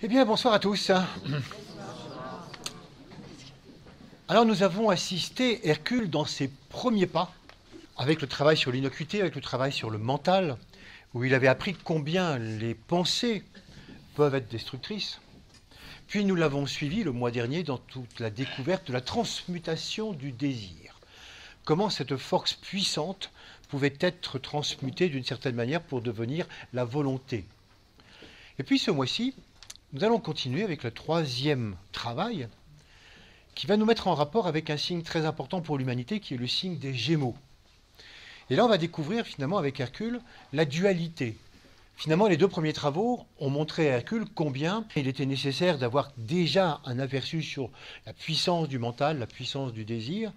Eh bien, bonsoir à tous. Alors, nous avons assisté Hercule dans ses premiers pas, avec le travail sur l'innocuité, avec le travail sur le mental, où il avait appris combien les pensées peuvent être destructrices. Puis nous l'avons suivi le mois dernier dans toute la découverte de la transmutation du désir. Comment cette force puissante pouvait être transmutée d'une certaine manière pour devenir la volonté. Et puis ce mois-ci, nous allons continuer avec le troisième travail qui va nous mettre en rapport avec un signe très important pour l'humanité qui est le signe des Gémeaux. Et là, on va découvrir finalement avec Hercule la dualité. Finalement, les deux premiers travaux ont montré à Hercule combien il était nécessaire d'avoir déjà un aperçu sur la puissance du mental, la puissance du désir,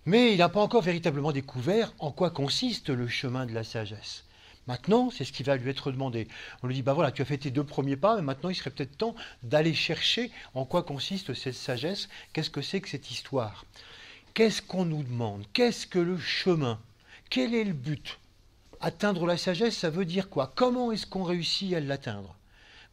mais il n'a pas encore véritablement découvert en quoi consiste le chemin de la sagesse. Maintenant, c'est ce qui va lui être demandé. On lui dit, voilà, tu as fait tes deux premiers pas, mais maintenant il serait peut-être temps d'aller chercher en quoi consiste cette sagesse, qu'est-ce que c'est que cette histoire. Qu'est-ce qu'on nous demande? Qu'est-ce que le chemin? Quel est le but? Atteindre la sagesse, ça veut dire quoi? Comment est-ce qu'on réussit à l'atteindre?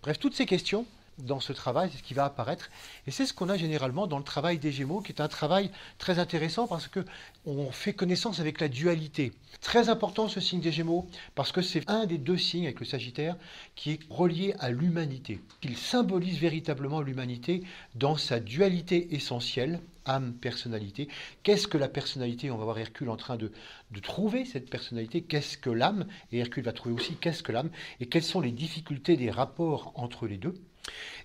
Bref, toutes ces questions, dans ce travail, c'est ce qui va apparaître. Et c'est ce qu'on a généralement dans le travail des Gémeaux, qui est un travail très intéressant parce qu'on fait connaissance avec la dualité. Très important ce signe des Gémeaux, parce que c'est un des deux signes avec le Sagittaire qui est relié à l'humanité. Il symbolise véritablement l'humanité dans sa dualité essentielle, âme, personnalité. Qu'est-ce que la personnalité? On va voir Hercule en train de trouver cette personnalité. Qu'est-ce que l'âme? Et Hercule va trouver aussi qu'est-ce que l'âme et quelles sont les difficultés des rapports entre les deux.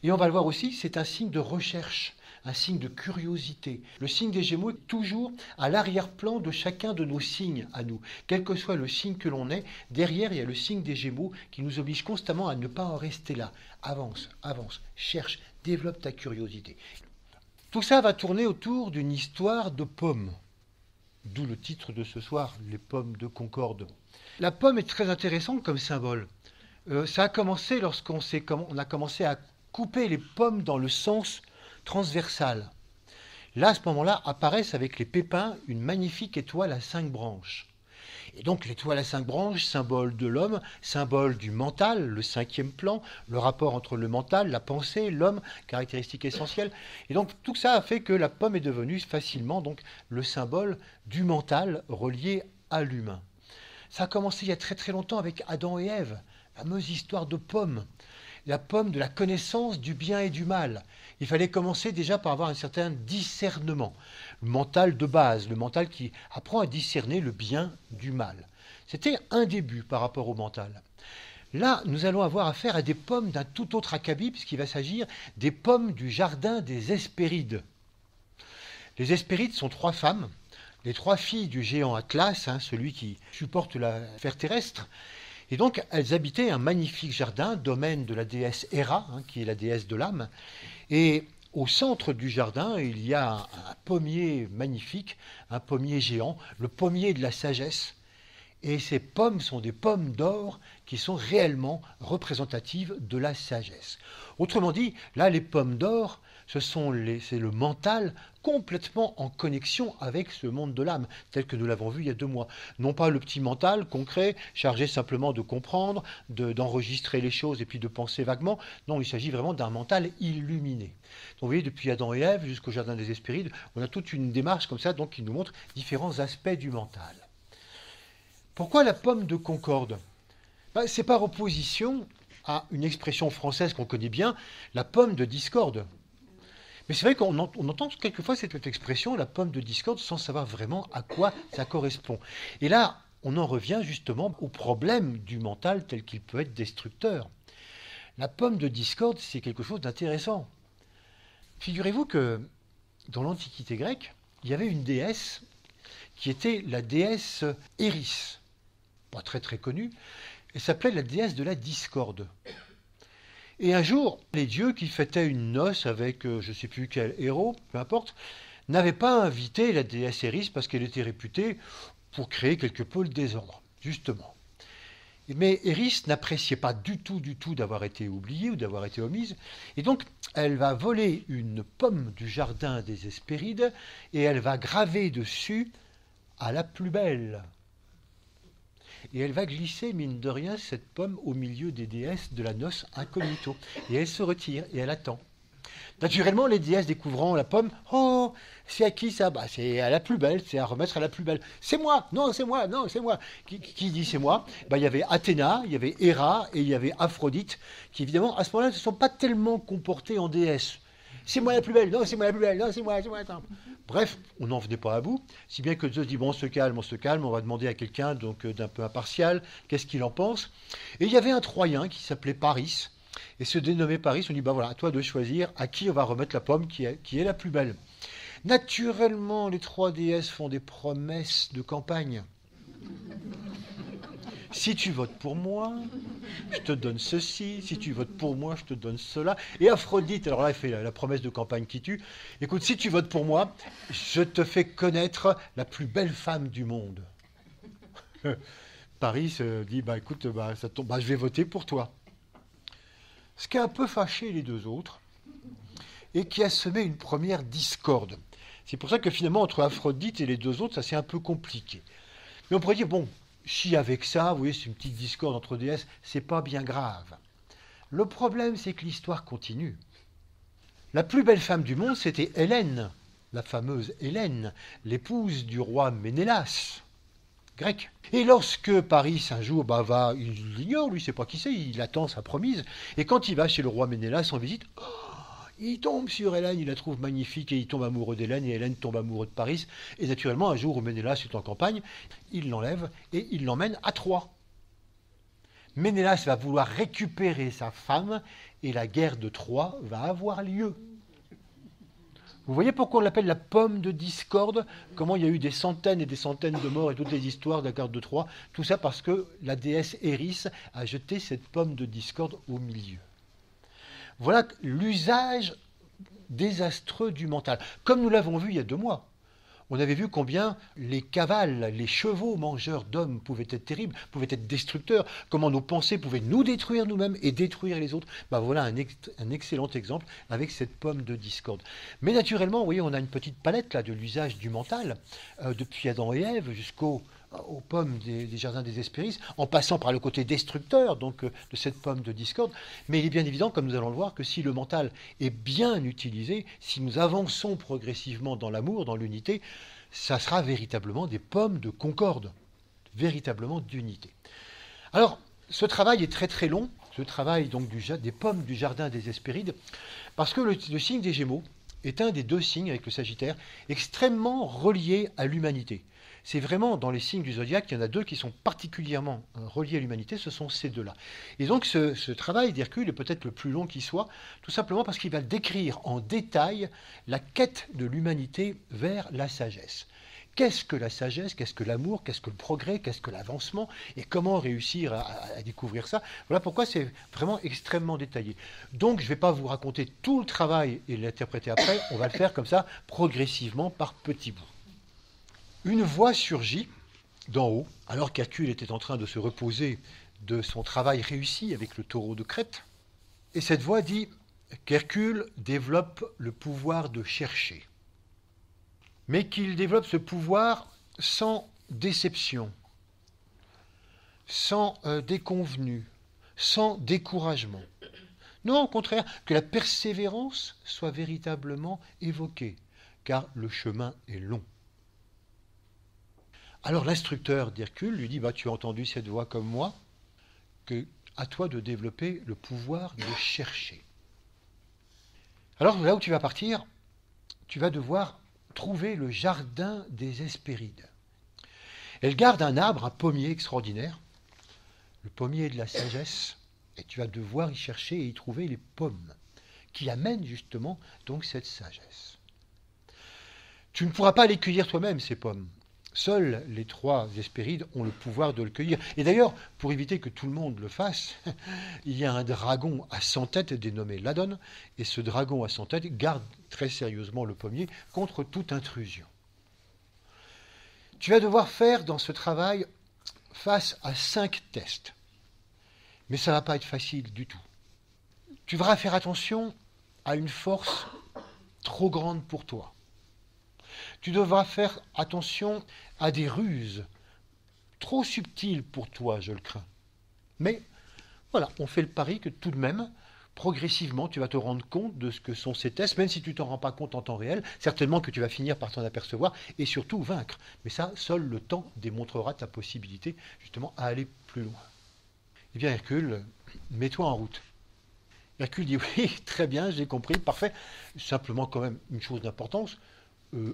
Et on va le voir aussi, c'est un signe de recherche, un signe de curiosité. Le signe des Gémeaux est toujours à l'arrière-plan de chacun de nos signes à nous. Quel que soit le signe que l'on est, derrière il y a le signe des Gémeaux qui nous oblige constamment à ne pas en rester là. Avance, avance, cherche, développe ta curiosité. Tout ça va tourner autour d'une histoire de pommes. D'où le titre de ce soir, les pommes de Concorde. La pomme est très intéressante comme symbole. Ça a commencé lorsqu'on a commencé à couper les pommes dans le sens transversal. Là, à ce moment-là, apparaissent avec les pépins une magnifique étoile à 5 branches. Et donc l'étoile à 5 branches, symbole de l'homme, symbole du mental, le cinquième plan, le rapport entre le mental, la pensée, l'homme, caractéristique essentielle. Et donc tout ça a fait que la pomme est devenue facilement donc le symbole du mental relié à l'humain. Ça a commencé il y a très très longtemps avec Adam et Ève. Fameuse histoire de pomme, la pomme de la connaissance du bien et du mal. Il fallait commencer déjà par avoir un certain discernement, le mental de base, le mental qui apprend à discerner le bien du mal. C'était un début par rapport au mental. Là, nous allons avoir affaire à des pommes d'un tout autre acabit, puisqu'il va s'agir des pommes du jardin des Hespérides. Les Hespérides sont 3 femmes, les 3 filles du géant Atlas, celui qui supporte la sphère terrestre. Et donc, elles habitaient un magnifique jardin, domaine de la déesse Héra, qui est la déesse de l'âme. Et au centre du jardin, il y a un pommier magnifique, un pommier géant, le pommier de la sagesse. Et ces pommes sont des pommes d'or qui sont réellement représentatives de la sagesse. Autrement dit, là, les pommes d'or, c'est le mental complètement en connexion avec ce monde de l'âme, tel que nous l'avons vu il y a 2 mois. Non pas le petit mental concret, chargé simplement de comprendre, d'enregistrer les choses et puis de penser vaguement. Non, il s'agit vraiment d'un mental illuminé. Donc vous voyez, depuis Adam et Ève jusqu'au Jardin des Hespérides, on a toute une démarche comme ça donc, qui nous montre différents aspects du mental. Pourquoi la pomme de Concorde? C'est par opposition à une expression française qu'on connaît bien, la pomme de discorde. Mais c'est vrai qu'on entend quelquefois cette expression, la pomme de discorde, sans savoir vraiment à quoi ça correspond. Et là, on en revient justement au problème du mental tel qu'il peut être destructeur. La pomme de discorde, c'est quelque chose d'intéressant. Figurez-vous que dans l'Antiquité grecque, il y avait une déesse qui était la déesse Éris, pas très très connue, elle s'appelait la déesse de la discorde. Et un jour, les dieux qui fêtaient une noce avec je ne sais plus quel héros, peu importe, n'avaient pas invité la déesse Éris parce qu'elle était réputée pour créer quelque peu le désordre, justement. Mais Éris n'appréciait pas du tout d'avoir été oubliée ou d'avoir été omise, et donc elle va voler une pomme du jardin des Hespérides et elle va graver dessus « à la plus belle ». et elle va glisser, mine de rien, cette pomme au milieu des déesses de la noce incognito. Et elle se retire et elle attend. Naturellement, les déesses découvrant la pomme, oh, c'est à qui ça? Bah, c'est à la plus belle, c'est à remettre à la plus belle. C'est moi, non, c'est moi, non, c'est moi. Qui dit c'est moi? Bah, il y avait Athéna, il y avait Héra et il y avait Aphrodite, qui évidemment, à ce moment-là, ne se sont pas tellement comportées en déesses. C'est moi la plus belle, non, c'est moi la plus belle, non, c'est moi, attends. Bref, on n'en venait pas à bout, si bien que Zeus dit, bon, on se calme, on va demander à quelqu'un donc d'un peu impartial, qu'est-ce qu'il en pense. Et il y avait un Troyen qui s'appelait Paris, et se dénommait Paris, on dit, bah voilà, à toi de choisir à qui on va remettre la pomme qui est la plus belle. Naturellement, les trois déesses font des promesses de campagne. Si tu votes pour moi, je te donne ceci. Si tu votes pour moi, je te donne cela. Et Aphrodite, alors là, elle fait la promesse de campagne qui tue. Écoute, si tu votes pour moi, je te fais connaître la plus belle femme du monde. Paris se dit, bah écoute, ça tombe, je vais voter pour toi. Ce qui a un peu fâché les deux autres, et qui a semé une première discorde. C'est pour ça que finalement, entre Aphrodite et les deux autres, ça c'est un peu compliqué. Mais on pourrait dire, bon, si avec ça, vous voyez, c'est une petite discorde entre déesses, c'est pas bien grave. Le problème, c'est que l'histoire continue. La plus belle femme du monde, c'était Hélène, la fameuse Hélène, l'épouse du roi Ménélas, grec. Et lorsque Paris, un jour, il l'ignore, lui, il ne sait pas qui c'est, il attend sa promise, et quand il va chez le roi Ménélas en visite, il tombe sur Hélène, il la trouve magnifique et il tombe amoureux d'Hélène et Hélène tombe amoureux de Paris. Et naturellement, un jour où Ménélas est en campagne, il l'enlève et il l'emmène à Troie. Ménélas va vouloir récupérer sa femme et la guerre de Troie va avoir lieu. Vous voyez pourquoi on l'appelle la pomme de discorde? Comment il y a eu des centaines et des centaines de morts et toutes les histoires de la guerre de Troie? Tout ça parce que la déesse Éris a jeté cette pomme de discorde au milieu. Voilà l'usage désastreux du mental. Comme nous l'avons vu il y a 2 mois, on avait vu combien les cavales, les chevaux mangeurs d'hommes pouvaient être terribles, pouvaient être destructeurs, comment nos pensées pouvaient nous détruire nous-mêmes et détruire les autres. Voilà un excellent exemple avec cette pomme de discorde. Mais naturellement, vous voyez, on a une petite palette là de l'usage du mental, depuis Adam et Ève jusqu'aux pommes des jardins des Hespérides, en passant par le côté destructeur donc de cette pomme de discorde. Mais il est bien évident, comme nous allons le voir, que si le mental est bien utilisé, si nous avançons progressivement dans l'amour, dans l'unité, ça sera véritablement des pommes de concorde, véritablement d'unité. Alors, ce travail est très très long, ce travail donc des pommes du jardin des Hespérides, parce que le signe des Gémeaux est un des 2 signes avec le Sagittaire extrêmement reliés à l'humanité. C'est vraiment dans les signes du zodiaque, il y en a 2 qui sont particulièrement reliés à l'humanité, ce sont ces 2-là. Et donc ce travail d'Hercule est peut-être le plus long qui soit, tout simplement parce qu'il va décrire en détail la quête de l'humanité vers la sagesse. Qu'est-ce que la sagesse? Qu'est-ce que l'amour? Qu'est-ce que le progrès? Qu'est-ce que l'avancement? Et comment réussir à découvrir ça? Voilà pourquoi c'est vraiment extrêmement détaillé. Donc je ne vais pas vous raconter tout le travail et l'interpréter après, on va le faire comme ça, progressivement, par petits bouts. Une voix surgit d'en haut, alors qu'Hercule était en train de se reposer de son travail réussi avec le taureau de Crète. Et cette voix dit qu'Hercule développe le pouvoir de chercher, mais qu'il développe ce pouvoir sans déception, sans déconvenue, sans découragement. Non, au contraire, que la persévérance soit véritablement évoquée, car le chemin est long. Alors l'instructeur d'Hercule lui dit, tu as entendu cette voix comme moi, que à toi de développer le pouvoir de chercher. Alors là où tu vas partir, tu vas devoir trouver le jardin des Hespérides. Elle garde un arbre, un pommier extraordinaire, le pommier de la sagesse, et tu vas devoir y chercher et y trouver les pommes qui amènent justement donc cette sagesse. Tu ne pourras pas les cueillir toi-même, ces pommes. Seuls les 3 Hespérides ont le pouvoir de le cueillir. Et d'ailleurs, pour éviter que tout le monde le fasse, il y a un dragon à 100 têtes dénommé Ladon, et ce dragon à 100 têtes garde très sérieusement le pommier contre toute intrusion. Tu vas devoir faire dans ce travail face à 5 tests. Mais ça ne va pas être facile du tout. Tu devras faire attention à une force trop grande pour toi. Tu devras faire attention à des ruses trop subtil pour toi, je le crains. Mais voilà, on fait le pari que tout de même, progressivement, tu vas te rendre compte de ce que sont ces tests, même si tu t'en rends pas compte en temps réel, certainement que tu vas finir par t'en apercevoir et surtout vaincre. Mais ça, seul le temps démontrera ta possibilité, justement, à aller plus loin. Eh bien, Hercule, mets-toi en route. Hercule dit oui, très bien, j'ai compris, parfait. Simplement, quand même, une chose d'importance,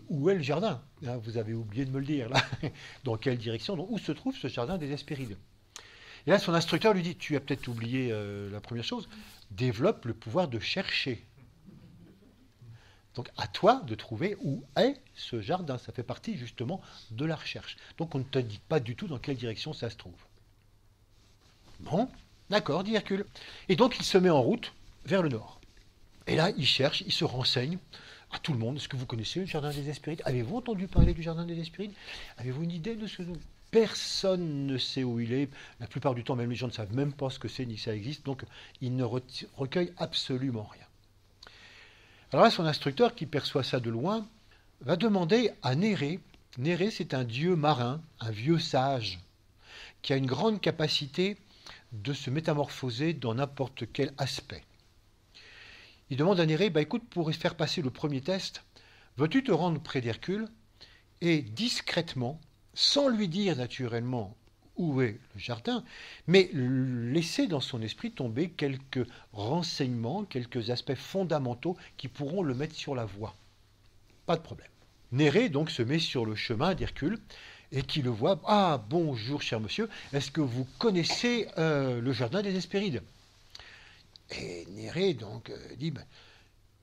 où est le jardin? Vous avez oublié de me le dire, là. Dans quelle direction? Donc, où se trouve ce jardin des Hespérides? Et là, son instructeur lui dit, tu as peut-être oublié la première chose, développe le pouvoir de chercher. Donc à toi de trouver où est ce jardin. Ça fait partie justement de la recherche. Donc on ne te dit pas du tout dans quelle direction ça se trouve. Bon, d'accord, dit Hercule. Et donc il se met en route vers le nord. Et là, il cherche, il se renseigne à tout le monde. Est-ce que vous connaissez le jardin des Hespérides? Avez-vous entendu parler du jardin des Hespérides? Avez-vous une idée de ce que... Personne ne sait où il est. La plupart du temps, même les gens ne savent même pas ce que c'est ni que ça existe. Donc, il ne recueille absolument rien. Alors là, son instructeur, qui perçoit ça de loin, va demander à Nérée. Nérée, c'est un dieu marin, un vieux sage, qui a une grande capacité de se métamorphoser dans n'importe quel aspect. Il demande à Nérée, écoute, pour faire passer le premier test, veux-tu te rendre près d'Hercule et discrètement, sans lui dire naturellement où est le jardin, mais laisser dans son esprit tomber quelques renseignements, quelques aspects fondamentaux qui pourront le mettre sur la voie. Pas de problème. Nérée donc se met sur le chemin d'Hercule et qui le voit. Ah, bonjour cher monsieur, est-ce que vous connaissez le jardin des Hespérides? Et Nérée donc dit,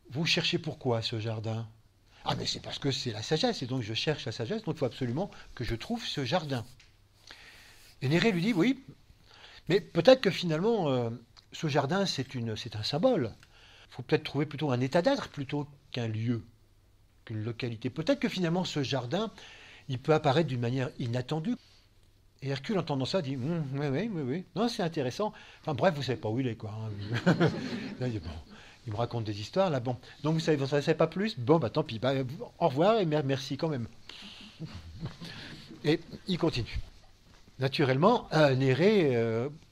vous cherchez pourquoi ce jardin? Ah, mais c'est parce que c'est la sagesse, et donc je cherche la sagesse, donc il faut absolument que je trouve ce jardin. Et Nérée lui dit, oui, mais peut-être que finalement, ce jardin, c'est un symbole. Il faut peut-être trouver plutôt un état d'être plutôt qu'un lieu, qu'une localité. Peut-être que finalement, ce jardin, il peut apparaître d'une manière inattendue. Et Hercule, entendant ça, dit, oui, non, c'est intéressant. Enfin bref, vous ne savez pas où il est, quoi. Là, il dit, bon. Il me raconte des histoires, là, bon. Donc, vous ne savez pas plus? Bon, tant pis. Au revoir et merci quand même. Et il continue. Naturellement, Nérée,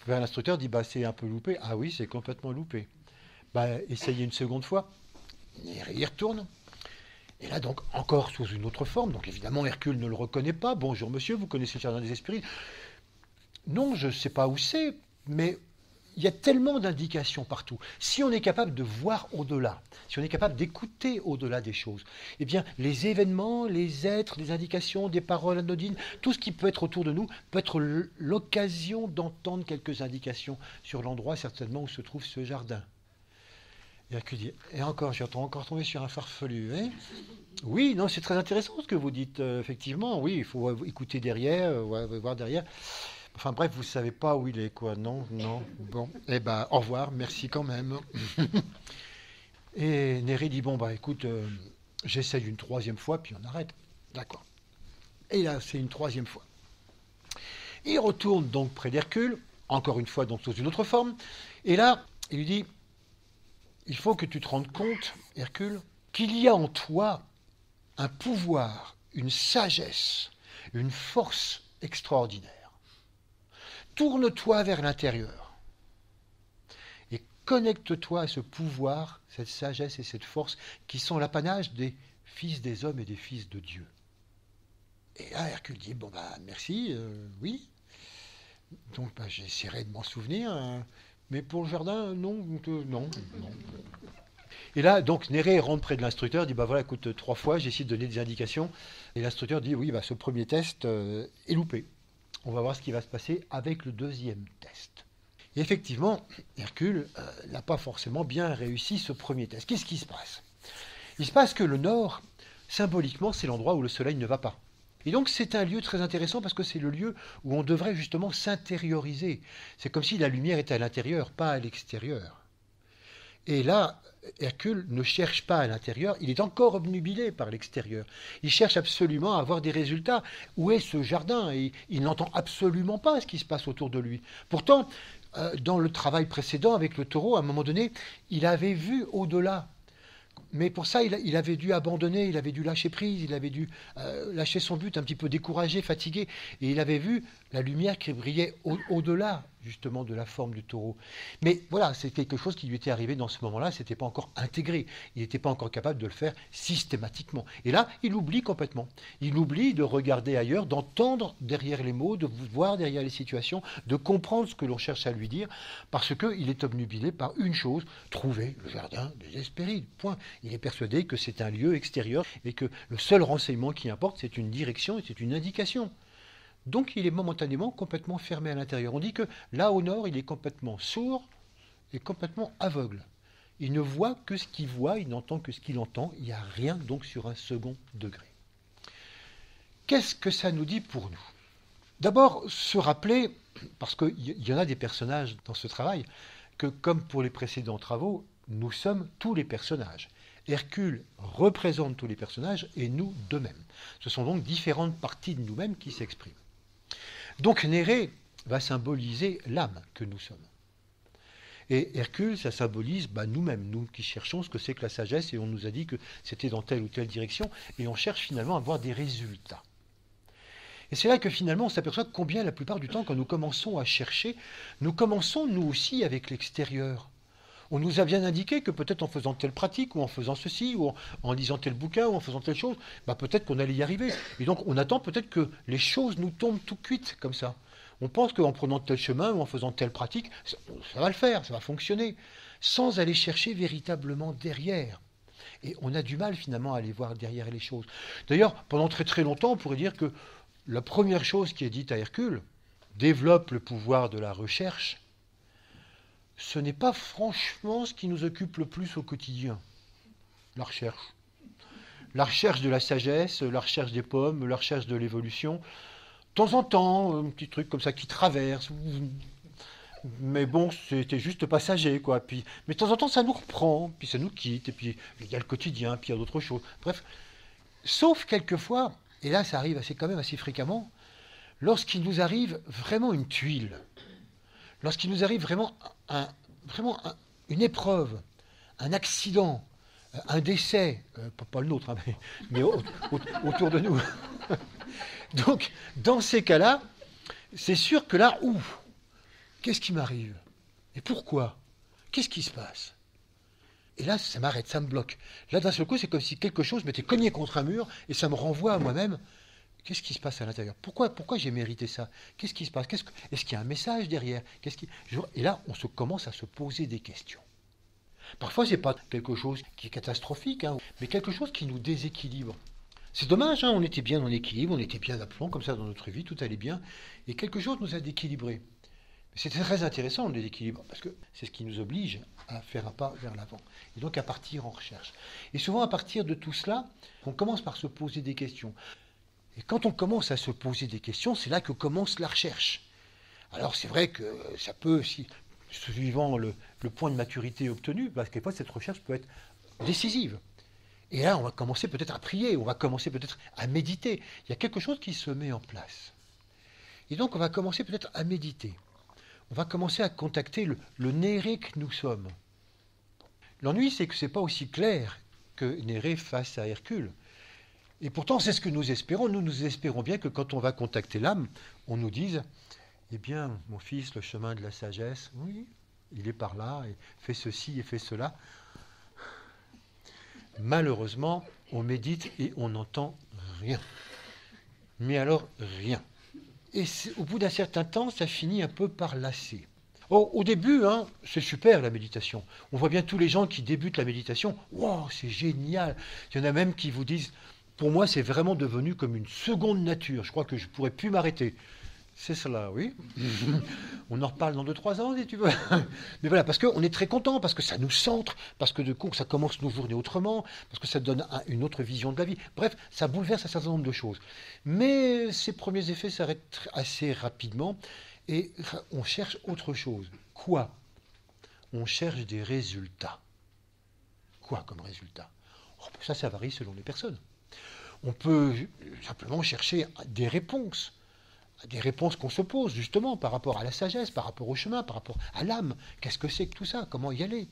vers l'instructeur, dit, c'est un peu loupé. Ah oui, c'est complètement loupé. Essayez une seconde fois. Nérée y retourne. Et là, donc, encore sous une autre forme. Donc, évidemment, Hercule ne le reconnaît pas. Bonjour, monsieur, vous connaissez le jardin des Hespérides? Non, je ne sais pas où c'est, mais... il y a tellement d'indications partout. Si on est capable de voir au-delà, si on est capable d'écouter au-delà des choses, eh bien, les événements, les êtres, les indications, des paroles anodines, tout ce qui peut être autour de nous peut être l'occasion d'entendre quelques indications sur l'endroit certainement où se trouve ce jardin. Et Hercule dit, et encore, j'ai encore tombé sur un farfelu. Hein? Oui, non, c'est très intéressant ce que vous dites, effectivement. Oui, il faut écouter derrière, voir derrière. Enfin bref, vous ne savez pas où il est, quoi. Non. Bon, au revoir, merci quand même. Et Nérée dit, écoute, j'essaye une troisième fois, puis on arrête. D'accord. Et là, c'est une troisième fois. Il retourne donc près d'Hercule, encore une fois, donc sous une autre forme. Et là, il lui dit, il faut que tu te rendes compte, Hercule, qu'il y a en toi un pouvoir, une sagesse, une force extraordinaire. Tourne-toi vers l'intérieur et connecte-toi à ce pouvoir, cette sagesse et cette force qui sont l'apanage des fils des hommes et des fils de Dieu. Et là, Hercule dit, merci, oui. Donc, j'essaierai de m'en souvenir, mais pour le jardin, non. Et là, donc, Nérée rentre près de l'instructeur, dit, voilà, écoute, 3 fois, j'ai essayé de donner des indications. Et l'instructeur dit, oui, ce premier test est loupé. On va voir ce qui va se passer avec le deuxième test. Et effectivement, Hercule n'a pas forcément bien réussi ce premier test. Qu'est-ce qui se passe? Il se passe que le nord, symboliquement, c'est l'endroit où le soleil ne va pas. Et donc c'est un lieu très intéressant parce que c'est le lieu où on devrait justement s'intérioriser. C'est comme si la lumière était à l'intérieur, pas à l'extérieur. Et là, Hercule ne cherche pas à l'intérieur, il est encore obnubilé par l'extérieur. Il cherche absolument à avoir des résultats. Où est ce jardin? Et il n'entend absolument pas ce qui se passe autour de lui. Pourtant, dans le travail précédent avec le taureau, à un moment donné, il avait vu au-delà. Mais pour ça, il avait dû abandonner, il avait dû lâcher prise, il avait dû lâcher son but, un petit peu découragé, fatigué. Et il avait vu la lumière qui brillait au-delà, justement, de la forme du taureau. Mais voilà, c'est quelque chose qui lui était arrivé dans ce moment-là, ce n'était pas encore intégré. Il n'était pas encore capable de le faire systématiquement. Et là, il oublie complètement. Il oublie de regarder ailleurs, d'entendre derrière les mots, de voir derrière les situations, de comprendre ce que l'on cherche à lui dire, parce qu'il est obnubilé par une chose, trouver le jardin des Hespérides. Point. Il est persuadé que c'est un lieu extérieur et que le seul renseignement qui importe, c'est une direction et c'est une indication. Donc il est momentanément complètement fermé à l'intérieur. On dit que là au nord, il est complètement sourd et complètement aveugle. Il ne voit que ce qu'il voit, il n'entend que ce qu'il entend. Il n'y a rien donc sur un second degré. Qu'est-ce que ça nous dit pour nous? D'abord, se rappeler, parce qu'il y en a des personnages dans ce travail, que comme pour les précédents travaux, nous sommes tous les personnages. Hercule représente tous les personnages et nous d'eux-mêmes. Ce sont donc différentes parties de nous-mêmes qui s'expriment. Donc Nérée va symboliser l'âme que nous sommes. Et Hercule, ça symbolise nous-mêmes, nous qui cherchons ce que c'est que la sagesse, et on nous a dit que c'était dans telle ou telle direction, et on cherche finalement à avoir des résultats. Et c'est là que finalement on s'aperçoit combien la plupart du temps, quand nous commençons à chercher, nous commençons nous aussi avec l'extérieur. On nous a bien indiqué que peut-être en faisant telle pratique, ou en faisant ceci, ou en lisant tel bouquin, ou en faisant telle chose, peut-être qu'on allait y arriver. Et donc on attend peut-être que les choses nous tombent tout cuites comme ça. On pense qu'en prenant tel chemin, ou en faisant telle pratique, ça va le faire, ça va fonctionner, sans aller chercher véritablement derrière. Et on a du mal finalement à aller voir derrière les choses. D'ailleurs, pendant très très longtemps, on pourrait dire que la première chose qui est dite à Hercule, développe le pouvoir de la recherche, ce n'est pas franchement ce qui nous occupe le plus au quotidien, la recherche. La recherche de la sagesse, la recherche des pommes, la recherche de l'évolution. De temps en temps, un petit truc comme ça qui traverse. Mais bon, c'était juste passager, quoi. Mais de temps en temps, ça nous reprend, puis ça nous quitte, et puis il y a le quotidien, puis il y a d'autres choses. Bref, sauf quelquefois, et là ça arrive quand même assez fréquemment, lorsqu'il nous arrive vraiment une tuile, lorsqu'il nous arrive vraiment une épreuve, un accident, un décès, pas le nôtre, mais autour de nous. Donc, dans ces cas-là, c'est sûr que là, qu'est-ce qui m'arrive? Et pourquoi? Qu'est-ce qui se passe? Et là, ça m'arrête, ça me bloque. Là, d'un seul coup, c'est comme si quelque chose m'était cogné contre un mur et ça me renvoie à moi-même. Qu'est-ce qui se passe à l'intérieur? Pourquoi j'ai mérité ça? Qu'est-ce qui se passe? Est-ce qu'il y a un message derrière? Et là, on commence à se poser des questions. Parfois, ce n'est pas quelque chose qui est catastrophique, mais quelque chose qui nous déséquilibre. C'est dommage, on était bien en équilibre, on était bien d'aplomb, comme ça dans notre vie, tout allait bien, et quelque chose nous a déséquilibrés. C'est très intéressant le déséquilibre, parce que c'est ce qui nous oblige à faire un pas vers l'avant, et donc à partir en recherche. Et souvent, à partir de tout cela, on commence par se poser des questions. Et quand on commence à se poser des questions, c'est là que commence la recherche. Alors c'est vrai que ça peut, suivant le point de maturité obtenu, parce que cette recherche peut être décisive. Et là, on va commencer peut-être à prier, on va commencer peut-être à méditer. Il y a quelque chose qui se met en place. Et donc, on va commencer peut-être à méditer. On va commencer à contacter le Nérée que nous sommes. L'ennui, c'est que ce n'est pas aussi clair que Nérée face à Hercule. Et pourtant, c'est ce que nous espérons. Nous espérons bien que quand on va contacter l'âme, on nous dise, eh bien, mon fils, le chemin de la sagesse, oui, il est par là, et fait ceci et fait cela. Malheureusement, on médite et on n'entend rien. Mais alors, rien. Et au bout d'un certain temps, ça finit un peu par lasser. Au début, c'est super la méditation. On voit bien tous les gens qui débutent la méditation. Wow, c'est génial. Il y en a même qui vous disent, pour moi, c'est vraiment devenu comme une seconde nature. Je crois que je ne pourrais plus m'arrêter. C'est cela, oui. On en reparle dans 2-3 ans, si tu veux. Mais voilà, parce qu'on est très content, parce que ça nous centre, parce que de coup, ça commence nos journées autrement, parce que ça donne une autre vision de la vie. Bref, ça bouleverse un certain nombre de choses. Mais ces premiers effets s'arrêtent assez rapidement et on cherche autre chose. Quoi? On cherche des résultats. Quoi comme résultat? Ça varie selon les personnes. On peut simplement chercher des réponses qu'on se pose justement par rapport à la sagesse, par rapport au chemin, par rapport à l'âme. Qu'est-ce que c'est que tout ça? Comment y aller?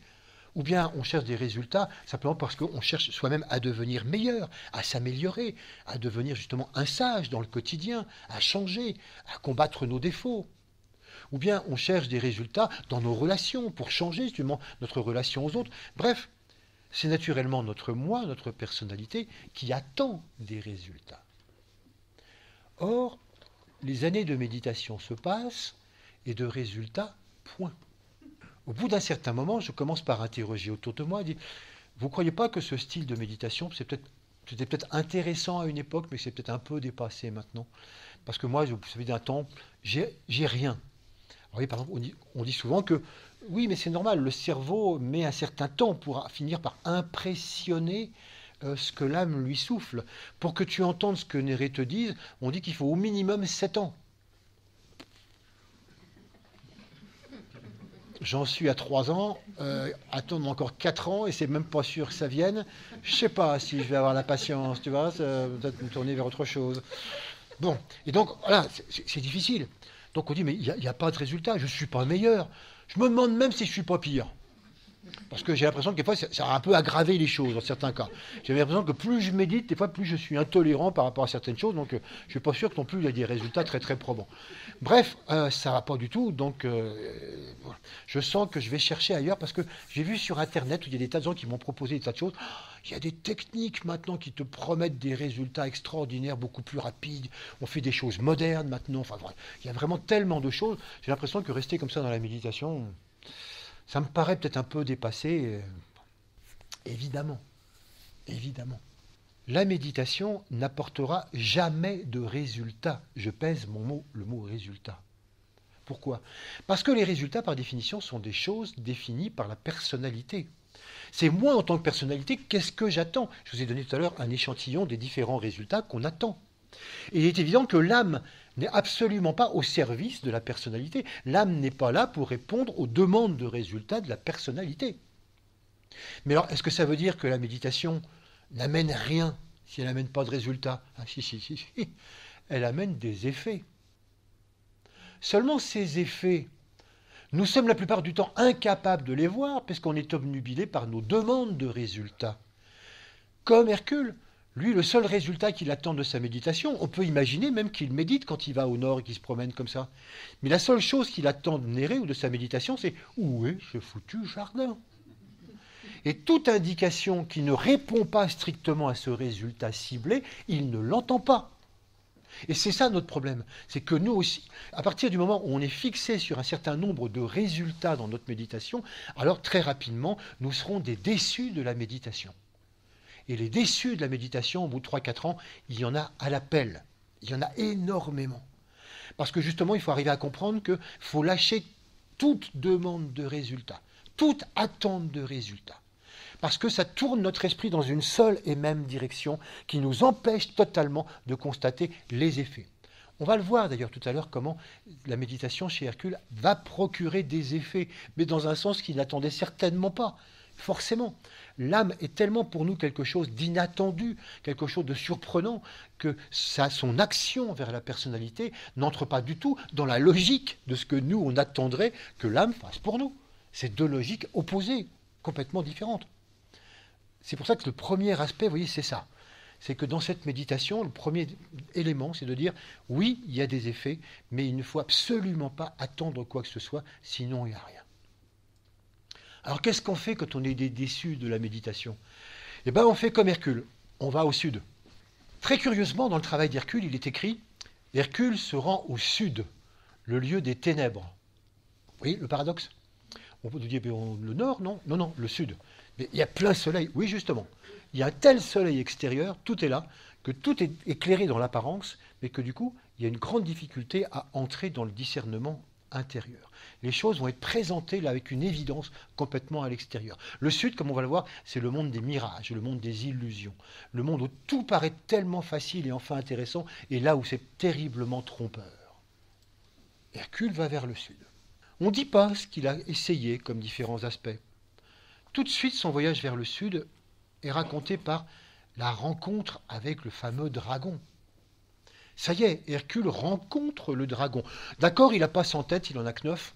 Ou bien on cherche des résultats simplement parce qu'on cherche soi-même à devenir meilleur, à s'améliorer, à devenir justement un sage dans le quotidien, à changer, à combattre nos défauts. Ou bien on cherche des résultats dans nos relations pour changer justement notre relation aux autres. Bref, c'est naturellement notre moi, notre personnalité qui attend des résultats. Or, les années de méditation se passent et de résultats, point. Au bout d'un certain moment, je commence par interroger autour de moi et dire, vous ne croyez pas que ce style de méditation, c'était peut-être intéressant à une époque, mais c'est peut-être un peu dépassé maintenant. Parce que moi, vous savez, d'un temps, j'ai rien. Alors, oui, par exemple, on dit souvent que, oui, mais c'est normal, le cerveau met un certain temps pour finir par impressionner ce que l'âme lui souffle. Pour que tu entendes ce que Néré te dise, on dit qu'il faut au minimum 7 ans. J'en suis à 3 ans, attendre encore 4 ans, et c'est même pas sûr que ça vienne. Je sais pas si je vais avoir la patience, tu vois, ça va peut-être me tourner vers autre chose. Bon, et donc, voilà, c'est difficile. Donc on dit, mais il n'y a pas de résultat, je ne suis pas meilleur. Je me demande même si je ne suis pas pire. Parce que j'ai l'impression que des fois, ça a un peu aggravé les choses dans certains cas. J'ai l'impression que plus je médite, des fois, plus je suis intolérant par rapport à certaines choses. Donc, je ne suis pas sûr que non plus il y a des résultats très, très probants. Bref, ça ne va pas du tout. Donc, voilà. Je sens que je vais chercher ailleurs parce que j'ai vu sur Internet où il y a des tas de gens qui m'ont proposé des tas de choses. Il y a des techniques maintenant qui te promettent des résultats extraordinaires, beaucoup plus rapides. On fait des choses modernes maintenant. Enfin, voilà. Il y a vraiment tellement de choses. J'ai l'impression que rester comme ça dans la méditation, ça me paraît peut-être un peu dépassé. Évidemment. Évidemment. La méditation n'apportera jamais de résultat. Je pèse le mot résultat. Pourquoi? Parce que les résultats, par définition, sont des choses définies par la personnalité. C'est moi, en tant que personnalité, qu'est-ce que j'attends? Je vous ai donné tout à l'heure un échantillon des différents résultats qu'on attend. Et il est évident que l'âme n'est absolument pas au service de la personnalité. L'âme n'est pas là pour répondre aux demandes de résultats de la personnalité. Mais alors, est-ce que ça veut dire que la méditation n'amène rien si elle n'amène pas de résultats? Ah si. Elle amène des effets. Seulement ces effets, nous sommes la plupart du temps incapables de les voir parce qu'on est obnubilé par nos demandes de résultats. Comme Hercule, lui, le seul résultat qu'il attend de sa méditation, on peut imaginer même qu'il médite quand il va au nord et qu'il se promène comme ça. Mais la seule chose qu'il attend de Néré ou de sa méditation, c'est « Où est ce foutu jardin ?» Et toute indication qui ne répond pas strictement à ce résultat ciblé, il ne l'entend pas. Et c'est ça notre problème, c'est que nous aussi, à partir du moment où on est fixé sur un certain nombre de résultats dans notre méditation, alors très rapidement, nous serons des déçus de la méditation. Et les déçus de la méditation, au bout de 3-4 ans, il y en a à l'appel. Il y en a énormément. Parce que justement, il faut arriver à comprendre qu'il faut lâcher toute demande de résultat, toute attente de résultat. Parce que ça tourne notre esprit dans une seule et même direction qui nous empêche totalement de constater les effets. On va le voir d'ailleurs tout à l'heure comment la méditation chez Hercule va procurer des effets, mais dans un sens qu'il n'attendait certainement pas. Forcément, l'âme est tellement pour nous quelque chose d'inattendu, quelque chose de surprenant, que son action vers la personnalité n'entre pas du tout dans la logique de ce que nous, on attendrait que l'âme fasse pour nous. C'est deux logiques opposées, complètement différentes. C'est pour ça que le premier aspect, vous voyez, c'est ça. C'est que dans cette méditation, le premier élément, c'est de dire, oui, il y a des effets, mais il ne faut absolument pas attendre quoi que ce soit, sinon il n'y a rien. Alors qu'est-ce qu'on fait quand on est déçu de la méditation? Eh bien, on fait comme Hercule, on va au sud. Très curieusement, dans le travail d'Hercule, il est écrit, Hercule se rend au sud, le lieu des ténèbres. Vous voyez le paradoxe? On peut dire, le nord, non? Non, le sud. Mais il y a plein soleil, oui justement. Il y a un tel soleil extérieur, tout est là, que tout est éclairé dans l'apparence, mais que du coup, il y a une grande difficulté à entrer dans le discernement intérieur. Les choses vont être présentées là avec une évidence complètement à l'extérieur. Le sud, comme on va le voir, c'est le monde des mirages, le monde des illusions, le monde où tout paraît tellement facile et enfin intéressant, et là où c'est terriblement trompeur. Hercule va vers le sud. On ne dit pas ce qu'il a essayé comme différents aspects. Tout de suite, son voyage vers le sud est raconté par la rencontre avec le fameux dragon. Ça y est, Hercule rencontre le dragon. D'accord, il n'a pas 100 têtes, il en a que 9.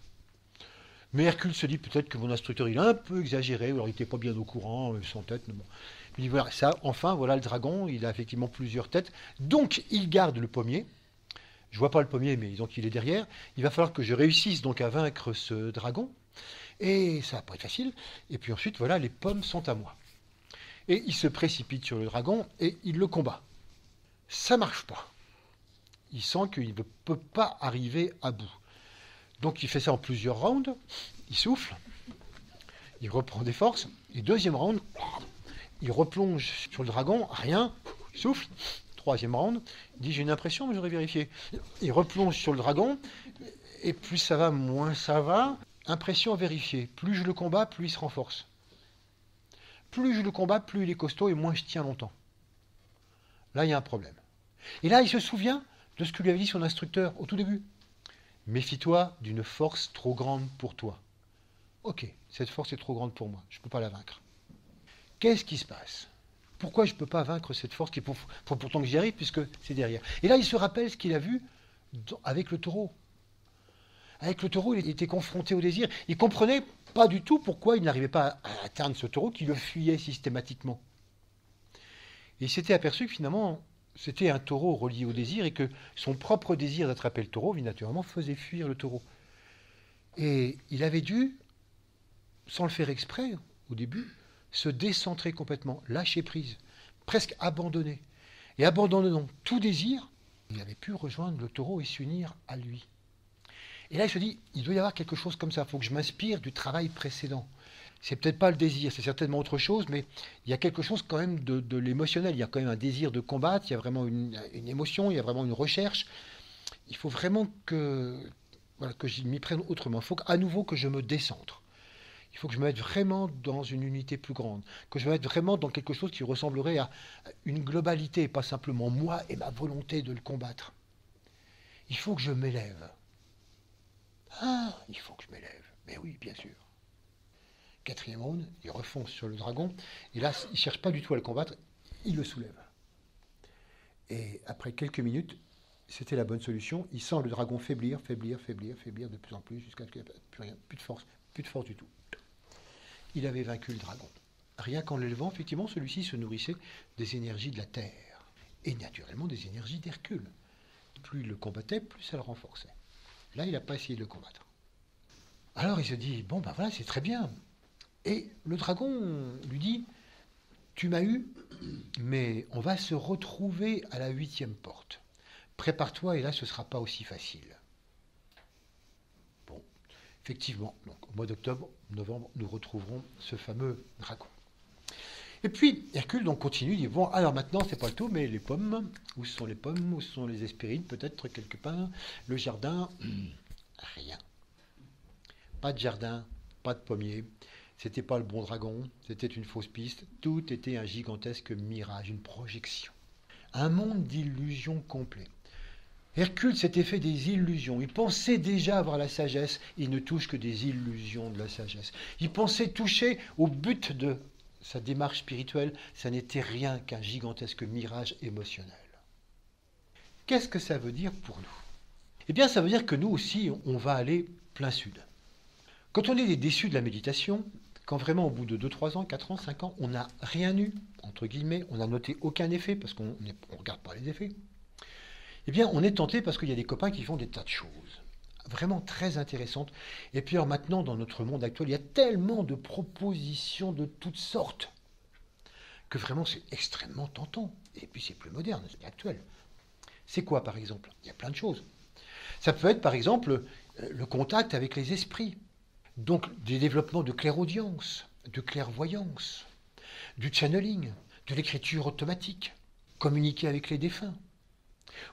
Mais Hercule se dit peut-être que mon instructeur il a un peu exagéré, alors il n'était pas bien au courant, sans tête. Mais bon. Il dit voilà, ça, enfin, voilà le dragon, il a effectivement plusieurs têtes. Donc il garde le pommier. Je vois pas le pommier, mais donc il est derrière. Il va falloir que je réussisse donc à vaincre ce dragon. Et ça va pas être facile. Et puis ensuite, voilà, les pommes sont à moi. Et il se précipite sur le dragon et il le combat. Ça marche pas. Il sent qu'il ne peut pas arriver à bout. Donc il fait ça en plusieurs rounds. Il souffle. Il reprend des forces. Et deuxième round, il replonge sur le dragon. Rien. Il souffle. Troisième round. Il dit j'ai une impression, mais j'aurais vérifié. Il replonge sur le dragon. Et plus ça va, moins ça va. Impression vérifiée. Plus je le combats, plus il se renforce. Plus je le combats, plus il est costaud et moins je tiens longtemps. Là, il y a un problème. Et là, il se souvient de ce que lui avait dit son instructeur au tout début. Méfie-toi d'une force trop grande pour toi. Ok, cette force est trop grande pour moi, je ne peux pas la vaincre. Qu'est-ce qui se passe? Pourquoi je ne peux pas vaincre cette force qui faut pourtant que j'y arrive puisque c'est derrière? Et là, il se rappelle ce qu'il a vu avec le taureau. Avec le taureau, il était confronté au désir. Il ne comprenait pas du tout pourquoi il n'arrivait pas à atteindre ce taureau qui le fuyait systématiquement. Et il s'était aperçu que finalement, c'était un taureau relié au désir et que son propre désir d'attraper le taureau, naturellement, faisait fuir le taureau. Et il avait dû, sans le faire exprès au début, se décentrer complètement, lâcher prise, presque abandonner. Et abandonnant tout désir, il avait pu rejoindre le taureau et s'unir à lui. Et là, il se dit, il doit y avoir quelque chose comme ça, il faut que je m'inspire du travail précédent. C'est peut-être pas le désir, c'est certainement autre chose, mais il y a quelque chose quand même de l'émotionnel. Il y a quand même un désir de combattre, il y a vraiment une émotion, il y a vraiment une recherche. Il faut vraiment que je m'y prenne autrement. Il faut à nouveau que je me décentre. Il faut que je me mette vraiment dans une unité plus grande, que je me mette vraiment dans quelque chose qui ressemblerait à une globalité, pas simplement moi et ma volonté de le combattre. Il faut que je m'élève. Ah, il faut que je m'élève. Mais oui, bien sûr. Quatrième round, il refonce sur le dragon, et là, il ne cherche pas du tout à le combattre, il le soulève. Et après quelques minutes, c'était la bonne solution, il sent le dragon faiblir de plus en plus, jusqu'à ce qu'il n'y ait plus de force du tout. Il avait vaincu le dragon. Rien qu'en l'élevant, effectivement, celui-ci se nourrissait des énergies de la terre, et naturellement des énergies d'Hercule. Plus il le combattait, plus ça le renforçait. Là, il n'a pas essayé de le combattre. Alors il se dit, bon ben voilà, c'est très bien. Et le dragon lui dit, tu m'as eu, mais on va se retrouver à la 8e porte. Prépare-toi et là, ce ne sera pas aussi facile. Bon, effectivement, donc, au mois d'octobre, novembre, nous retrouverons ce fameux dragon. Et puis, Hercule donc continue, il dit, bon, alors maintenant, c'est pas le tout, mais les pommes, où sont les pommes, où sont les hespérides, peut-être quelque part, le jardin, rien. Pas de jardin, pas de pommier. C'était pas le bon dragon, c'était une fausse piste. Tout était un gigantesque mirage, une projection. Un monde d'illusions complet. Hercule s'était fait des illusions. Il pensait déjà avoir la sagesse. Il ne touche que des illusions de la sagesse. Il pensait toucher au but de sa démarche spirituelle. Ça n'était rien qu'un gigantesque mirage émotionnel. Qu'est-ce que ça veut dire pour nous? Eh bien, ça veut dire que nous aussi, on va aller plein sud. Quand on est déçu de la méditation, quand vraiment au bout de 2, 3 ans, 4 ans, 5 ans, on n'a rien eu, entre guillemets, on n'a noté aucun effet, parce qu'on ne regarde pas les effets, eh bien on est tenté parce qu'il y a des copains qui font des tas de choses, vraiment très intéressantes. Et puis alors maintenant, dans notre monde actuel, il y a tellement de propositions de toutes sortes, que vraiment c'est extrêmement tentant. Et puis c'est plus moderne, c'est actuel. C'est quoi par exemple? Il y a plein de choses. Ça peut être par exemple le contact avec les esprits. Donc des développements de clairaudience, de clairvoyance, du channeling, de l'écriture automatique, communiquer avec les défunts.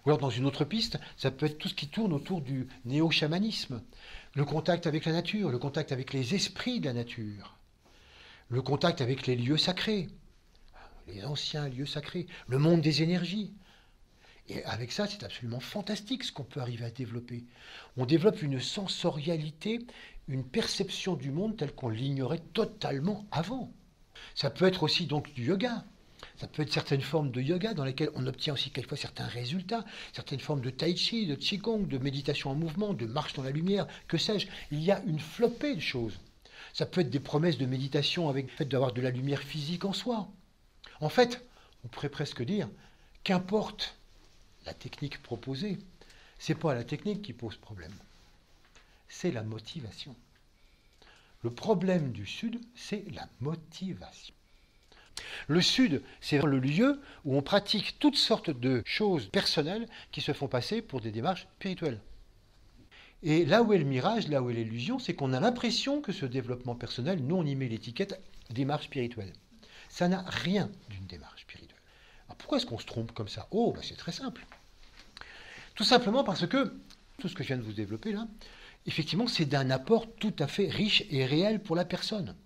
Ou alors dans une autre piste, ça peut être tout ce qui tourne autour du néo-chamanisme, le contact avec la nature, le contact avec les esprits de la nature, le contact avec les lieux sacrés, les anciens lieux sacrés, le monde des énergies. Et avec ça, c'est absolument fantastique ce qu'on peut arriver à développer. On développe une sensorialité, une perception du monde telle qu'on l'ignorait totalement avant. Ça peut être aussi donc du yoga. Ça peut être certaines formes de yoga dans lesquelles on obtient aussi quelquefois certains résultats, certaines formes de tai chi, de qigong, de méditation en mouvement, de marche dans la lumière, que sais-je. Il y a une flopée de choses. Ça peut être des promesses de méditation avec le fait d'avoir de la lumière physique en soi. En fait, on pourrait presque dire, qu'importe la technique proposée, c'est pas la technique qui pose problème, c'est la motivation. Le problème du Sud, c'est la motivation. Le Sud, c'est le lieu où on pratique toutes sortes de choses personnelles qui se font passer pour des démarches spirituelles. Et là où est le mirage, là où est l'illusion, c'est qu'on a l'impression que ce développement personnel, nous on y met l'étiquette démarche spirituelle. Ça n'a rien d'une démarche spirituelle. Alors pourquoi est-ce qu'on se trompe comme ça? Oh, c'est très simple. Tout simplement parce que tout ce que je viens de vous développer là, effectivement, c'est d'un apport tout à fait riche et réel pour la personne.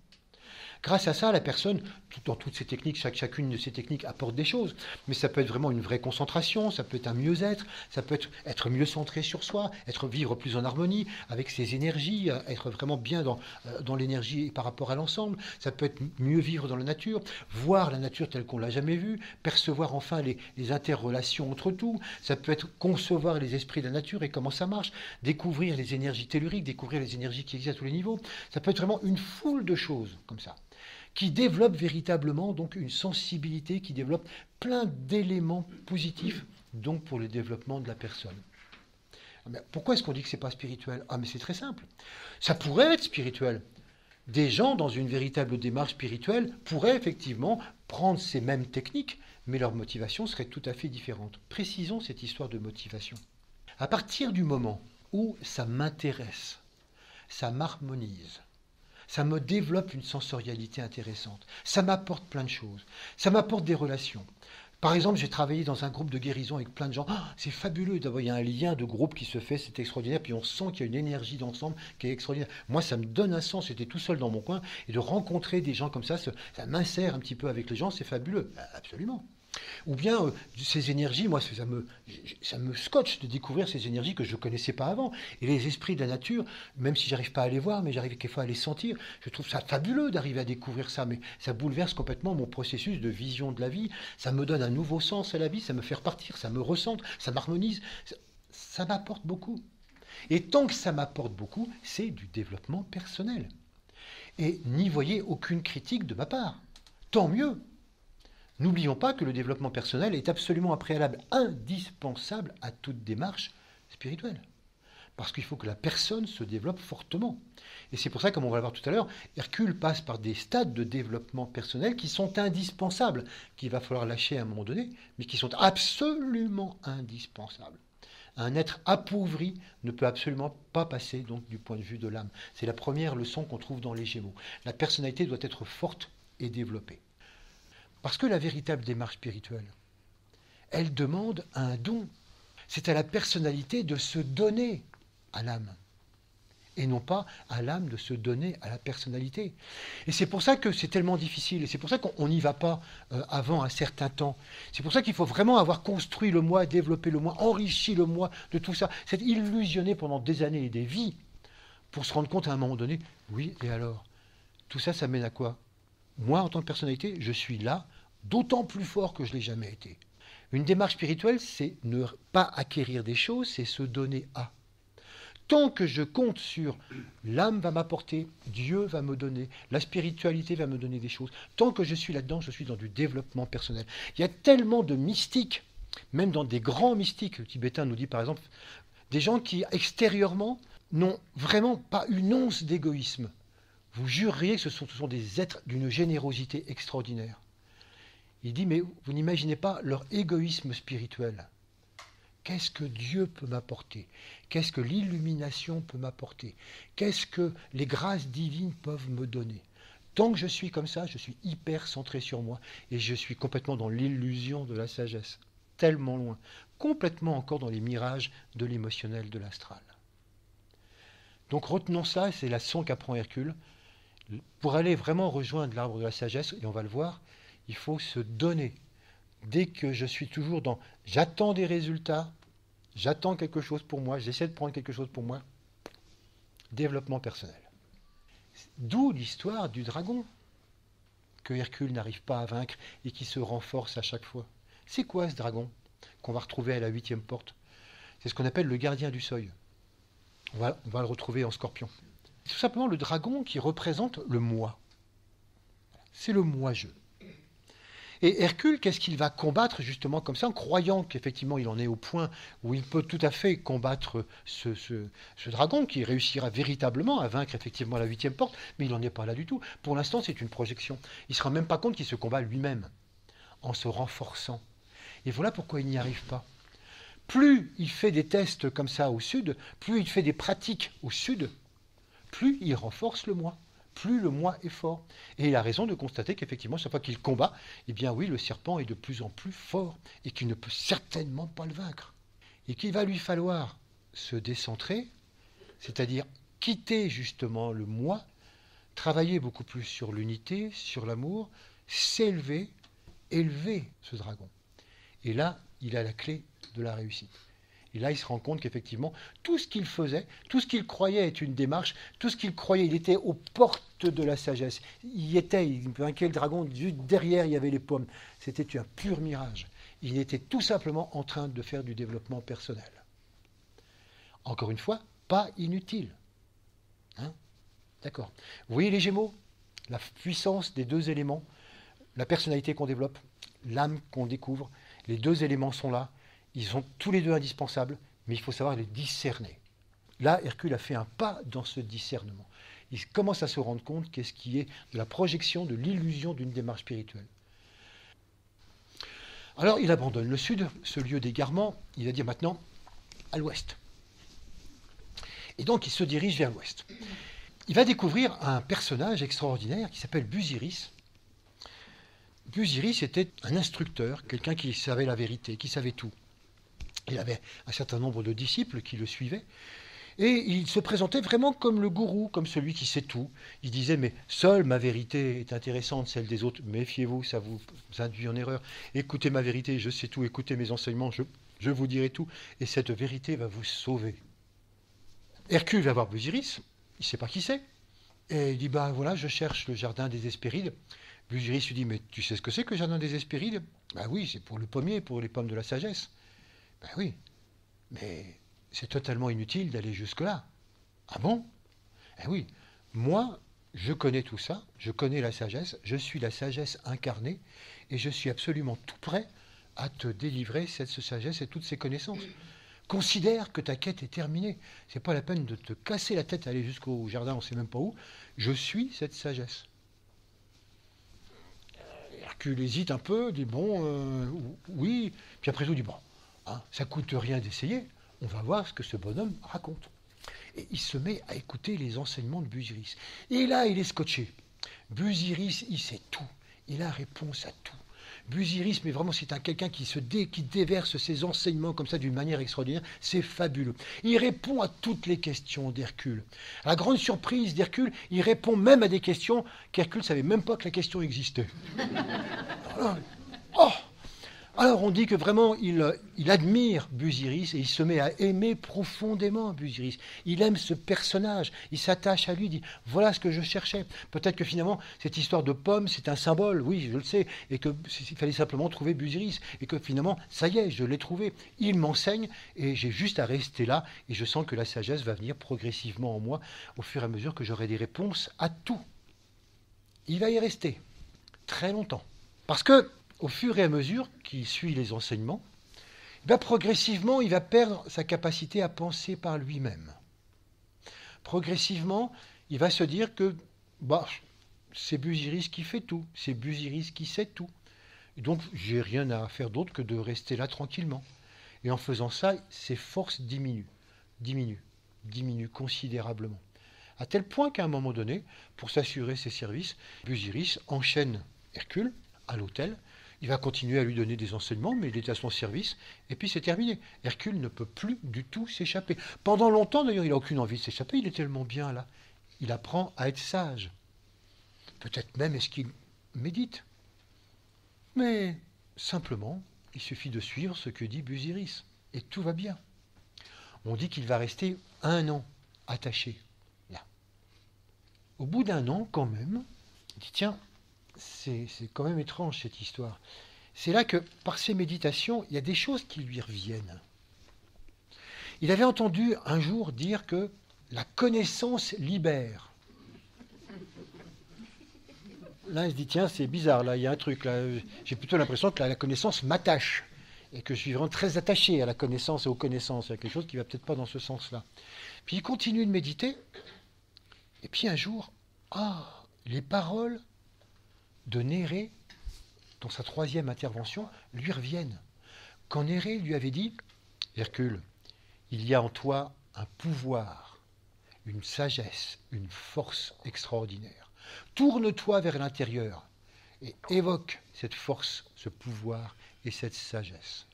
Grâce à ça, la personne, dans toutes ces techniques, chacune de ces techniques apporte des choses. Mais ça peut être vraiment une vraie concentration, ça peut être un mieux-être, ça peut être mieux centré sur soi, vivre plus en harmonie avec ses énergies, être vraiment bien dans l'énergie par rapport à l'ensemble. Ça peut être mieux vivre dans la nature, voir la nature telle qu'on ne l'a jamais vue, percevoir enfin les interrelations entre tout. Ça peut être concevoir les esprits de la nature et comment ça marche, découvrir les énergies telluriques, découvrir les énergies qui existent à tous les niveaux. Ça peut être vraiment une foule de choses comme ça, qui développe véritablement donc une sensibilité, qui développe plein d'éléments positifs donc pour le développement de la personne. Mais pourquoi est-ce qu'on dit que c'est pas spirituel? Ah mais c'est très simple. Ça pourrait être spirituel. Des gens dans une véritable démarche spirituelle pourraient effectivement prendre ces mêmes techniques, mais leur motivation serait tout à fait différente. Précisons cette histoire de motivation. À partir du moment où ça m'intéresse, ça m'harmonise, ça me développe une sensorialité intéressante. Ça m'apporte plein de choses. Ça m'apporte des relations. Par exemple, j'ai travaillé dans un groupe de guérison avec plein de gens. Ah, c'est fabuleux d'avoir, il y a un lien de groupe qui se fait, c'est extraordinaire. Puis on sent qu'il y a une énergie d'ensemble qui est extraordinaire. Moi, ça me donne un sens. J'étais tout seul dans mon coin et de rencontrer des gens comme ça m'insère un petit peu avec les gens, c'est fabuleux. Absolument. Ou bien ces énergies, moi ça me scotche de découvrir ces énergies que je ne connaissais pas avant. Et les esprits de la nature, même si j'arrive pas à les voir, mais j'arrive quelquefois à les sentir, je trouve ça fabuleux d'arriver à découvrir ça. Mais ça bouleverse complètement mon processus de vision de la vie. Ça me donne un nouveau sens à la vie, ça me fait repartir, ça me recentre, ça m'harmonise. Ça m'apporte beaucoup. Et tant que ça m'apporte beaucoup, c'est du développement personnel. Et n'y voyez aucune critique de ma part. Tant mieux. N'oublions pas que le développement personnel est absolument un préalable indispensable à toute démarche spirituelle. Parce qu'il faut que la personne se développe fortement. Et c'est pour ça, comme on va le voir tout à l'heure, Hercule passe par des stades de développement personnel qui sont indispensables, qu'il va falloir lâcher à un moment donné, mais qui sont absolument indispensables. Un être appauvri ne peut absolument pas passer donc, du point de vue de l'âme. C'est la première leçon qu'on trouve dans les Gémeaux. La personnalité doit être forte et développée. Parce que la véritable démarche spirituelle, elle demande un don. C'est à la personnalité de se donner à l'âme, et non pas à l'âme de se donner à la personnalité. Et c'est pour ça que c'est tellement difficile, et c'est pour ça qu'on n'y va pas avant un certain temps. C'est pour ça qu'il faut vraiment avoir construit le moi, développé le moi, enrichi le moi de tout ça. C'est illusionné pendant des années et des vies pour se rendre compte à un moment donné, oui, et alors? Tout ça, ça mène à quoi? Moi, en tant que personnalité, je suis là, d'autant plus fort que je ne l'ai jamais été. Une démarche spirituelle, c'est ne pas acquérir des choses, c'est se donner à. Tant que je compte sur l'âme va m'apporter, Dieu va me donner, la spiritualité va me donner des choses, tant que je suis là-dedans, je suis dans du développement personnel. Il y a tellement de mystiques, même dans des grands mystiques, le tibétain nous dit par exemple, des gens qui extérieurement n'ont vraiment pas une once d'égoïsme. Vous jureriez que ce sont des êtres d'une générosité extraordinaire. Il dit, mais vous n'imaginez pas leur égoïsme spirituel. Qu'est-ce que Dieu peut m'apporter? Qu'est-ce que l'illumination peut m'apporter? Qu'est-ce que les grâces divines peuvent me donner? Tant que je suis comme ça, je suis hyper centré sur moi et je suis complètement dans l'illusion de la sagesse. Tellement loin. Complètement encore dans les mirages de l'émotionnel, de l'astral. Donc retenons ça, c'est la leçon qu'apprend Hercule. Pour aller vraiment rejoindre l'arbre de la sagesse, et on va le voir, il faut se donner. Dès que je suis toujours dans « j'attends des résultats », j'attends quelque chose pour moi, j'essaie de prendre quelque chose pour moi, développement personnel. D'où l'histoire du dragon. que Hercule n'arrive pas à vaincre et qui se renforce à chaque fois. C'est quoi ce dragon qu'on va retrouver à la 8e porte? C'est ce qu'on appelle le gardien du seuil. On va le retrouver en Scorpion. C'est tout simplement le dragon qui représente le moi. C'est le moi-je. Et Hercule, qu'est-ce qu'il va combattre justement comme ça, en croyant qu'effectivement il en est au point où il peut tout à fait combattre ce dragon, qui réussira véritablement à vaincre effectivement la 8e porte, mais il n'en est pas là du tout. Pour l'instant, c'est une projection. Il ne se rend même pas compte qu'il se combat lui-même, en se renforçant. Et voilà pourquoi il n'y arrive pas. Plus il fait des tests comme ça au sud, plus il fait des pratiques au sud, plus il renforce le moi. Plus le moi est fort. Et il a raison de constater qu'effectivement, chaque fois qu'il combat, eh bien oui, le serpent est de plus en plus fort et qu'il ne peut certainement pas le vaincre. Et qu'il va lui falloir se décentrer, c'est-à-dire quitter justement le moi, travailler beaucoup plus sur l'unité, sur l'amour, s'élever, élever ce dragon. Et là, il a la clé de la réussite. Et là, il se rend compte qu'effectivement, tout ce qu'il faisait, tout ce qu'il croyait être une démarche, tout ce qu'il croyait, il était aux portes de la sagesse. Il vainquait le dragon, juste derrière, il y avait les pommes. C'était un pur mirage. Il était tout simplement en train de faire du développement personnel. Encore une fois, pas inutile. Hein? D'accord. Vous voyez les Gémeaux? La puissance des deux éléments, la personnalité qu'on développe, l'âme qu'on découvre, les deux éléments sont là. Ils sont tous les deux indispensables, mais il faut savoir les discerner. Là, Hercule a fait un pas dans ce discernement. Il commence à se rendre compte qu'est-ce qui est de la projection, de l'illusion d'une démarche spirituelle. Alors, il abandonne le sud, ce lieu d'égarement, il va dire maintenant à l'ouest. Et donc, il se dirige vers l'ouest. Il va découvrir un personnage extraordinaire qui s'appelle Busiris. Busiris était un instructeur, quelqu'un qui savait la vérité, qui savait tout. Il avait un certain nombre de disciples qui le suivaient, et il se présentait vraiment comme le gourou, comme celui qui sait tout. Il disait, mais seule ma vérité est intéressante, celle des autres, méfiez-vous, ça vous induit en erreur. Écoutez ma vérité, je sais tout, écoutez mes enseignements, je vous dirai tout, et cette vérité va vous sauver. Hercule va voir Busiris, il ne sait pas qui c'est, et il dit, bah voilà, je cherche le jardin des Hespérides. Busiris lui dit, mais tu sais ce que c'est que le jardin des Hespérides? Bah oui, c'est pour le pommier, pour les pommes de la sagesse. Ben oui, mais c'est totalement inutile d'aller jusque-là. Ah bon? Eh oui, moi, je connais tout ça, je connais la sagesse, je suis la sagesse incarnée, et je suis absolument tout prêt à te délivrer cette sagesse et toutes ces connaissances. Considère que ta quête est terminée. C'est pas la peine de te casser la tête à aller jusqu'au jardin, on ne sait même pas où. Je suis cette sagesse. Hercule hésite un peu, dit bon, oui, puis après tout dit bon. Hein, ça ne coûte rien d'essayer, on va voir ce que ce bonhomme raconte. Et il se met à écouter les enseignements de Busiris. Et là, il est scotché. Busiris, il sait tout. Il a réponse à tout. Busiris, mais vraiment, c'est quelqu'un qui déverse ses enseignements comme ça d'une manière extraordinaire. C'est fabuleux. Il répond à toutes les questions d'Hercule. À la grande surprise d'Hercule, il répond même à des questions qu'Hercule ne savait même pas que la question existait. Oh! Alors on dit que vraiment il admire Busiris et il se met à aimer profondément Busiris. Il aime ce personnage, il s'attache à lui, il dit voilà ce que je cherchais. Peut-être que finalement cette histoire de pomme c'est un symbole, oui je le sais, et qu'il fallait simplement trouver Busiris et que finalement ça y est, je l'ai trouvé. Il m'enseigne et j'ai juste à rester là et je sens que la sagesse va venir progressivement en moi au fur et à mesure que j'aurai des réponses à tout. Il va y rester très longtemps parce que au fur et à mesure qu'il suit les enseignements, progressivement, il va perdre sa capacité à penser par lui-même. Progressivement, il va se dire que c'est Busiris qui fait tout, c'est Busiris qui sait tout. Et donc, j'ai rien à faire d'autre que de rester là tranquillement. Et en faisant ça, ses forces diminuent considérablement. À tel point qu'à un moment donné, pour s'assurer ses services, Busiris enchaîne Hercule à l'autel. Il va continuer à lui donner des enseignements, mais il est à son service, et puis c'est terminé. Hercule ne peut plus du tout s'échapper. Pendant longtemps, d'ailleurs, il n'a aucune envie de s'échapper, il est tellement bien là. Il apprend à être sage. Peut-être même est-ce qu'il médite. Mais simplement, il suffit de suivre ce que dit Busiris, et tout va bien. On dit qu'il va rester 1 an attaché, là. Au bout d'1 an, quand même, il dit, tiens, c'est quand même étrange cette histoire. C'est là que, par ses méditations, il y a des choses qui lui reviennent. Il avait entendu un jour dire que la connaissance libère. Là, il se dit, tiens, c'est bizarre, là, il y a un truc. Là. J'ai plutôt l'impression que la connaissance m'attache et que je suis vraiment très attaché à la connaissance et aux connaissances. Il y a quelque chose qui ne va peut-être pas dans ce sens-là. Puis il continue de méditer, et puis un jour, les paroles de Néré, dans sa troisième intervention, lui reviennent. Quand Néré lui avait dit, Hercule, il y a en toi un pouvoir, une sagesse, une force extraordinaire. Tourne-toi vers l'intérieur et évoque cette force, ce pouvoir et cette sagesse.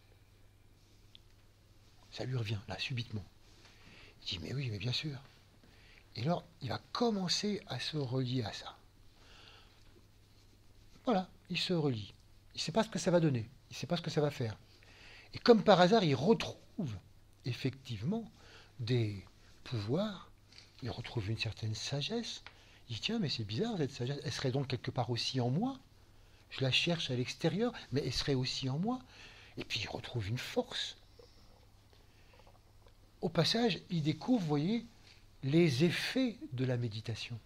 Ça lui revient, là, subitement. Il dit, mais oui, mais bien sûr. Et alors, il va commencer à se relier à ça. Voilà, il se relie. Il ne sait pas ce que ça va donner, il ne sait pas ce que ça va faire. Et comme par hasard, il retrouve effectivement des pouvoirs, il retrouve une certaine sagesse. Il dit, tiens, mais c'est bizarre cette sagesse, elle serait donc quelque part aussi en moi. Je la cherche à l'extérieur, mais elle serait aussi en moi. Et puis il retrouve une force. Au passage, il découvre, vous voyez, les effets de la méditation.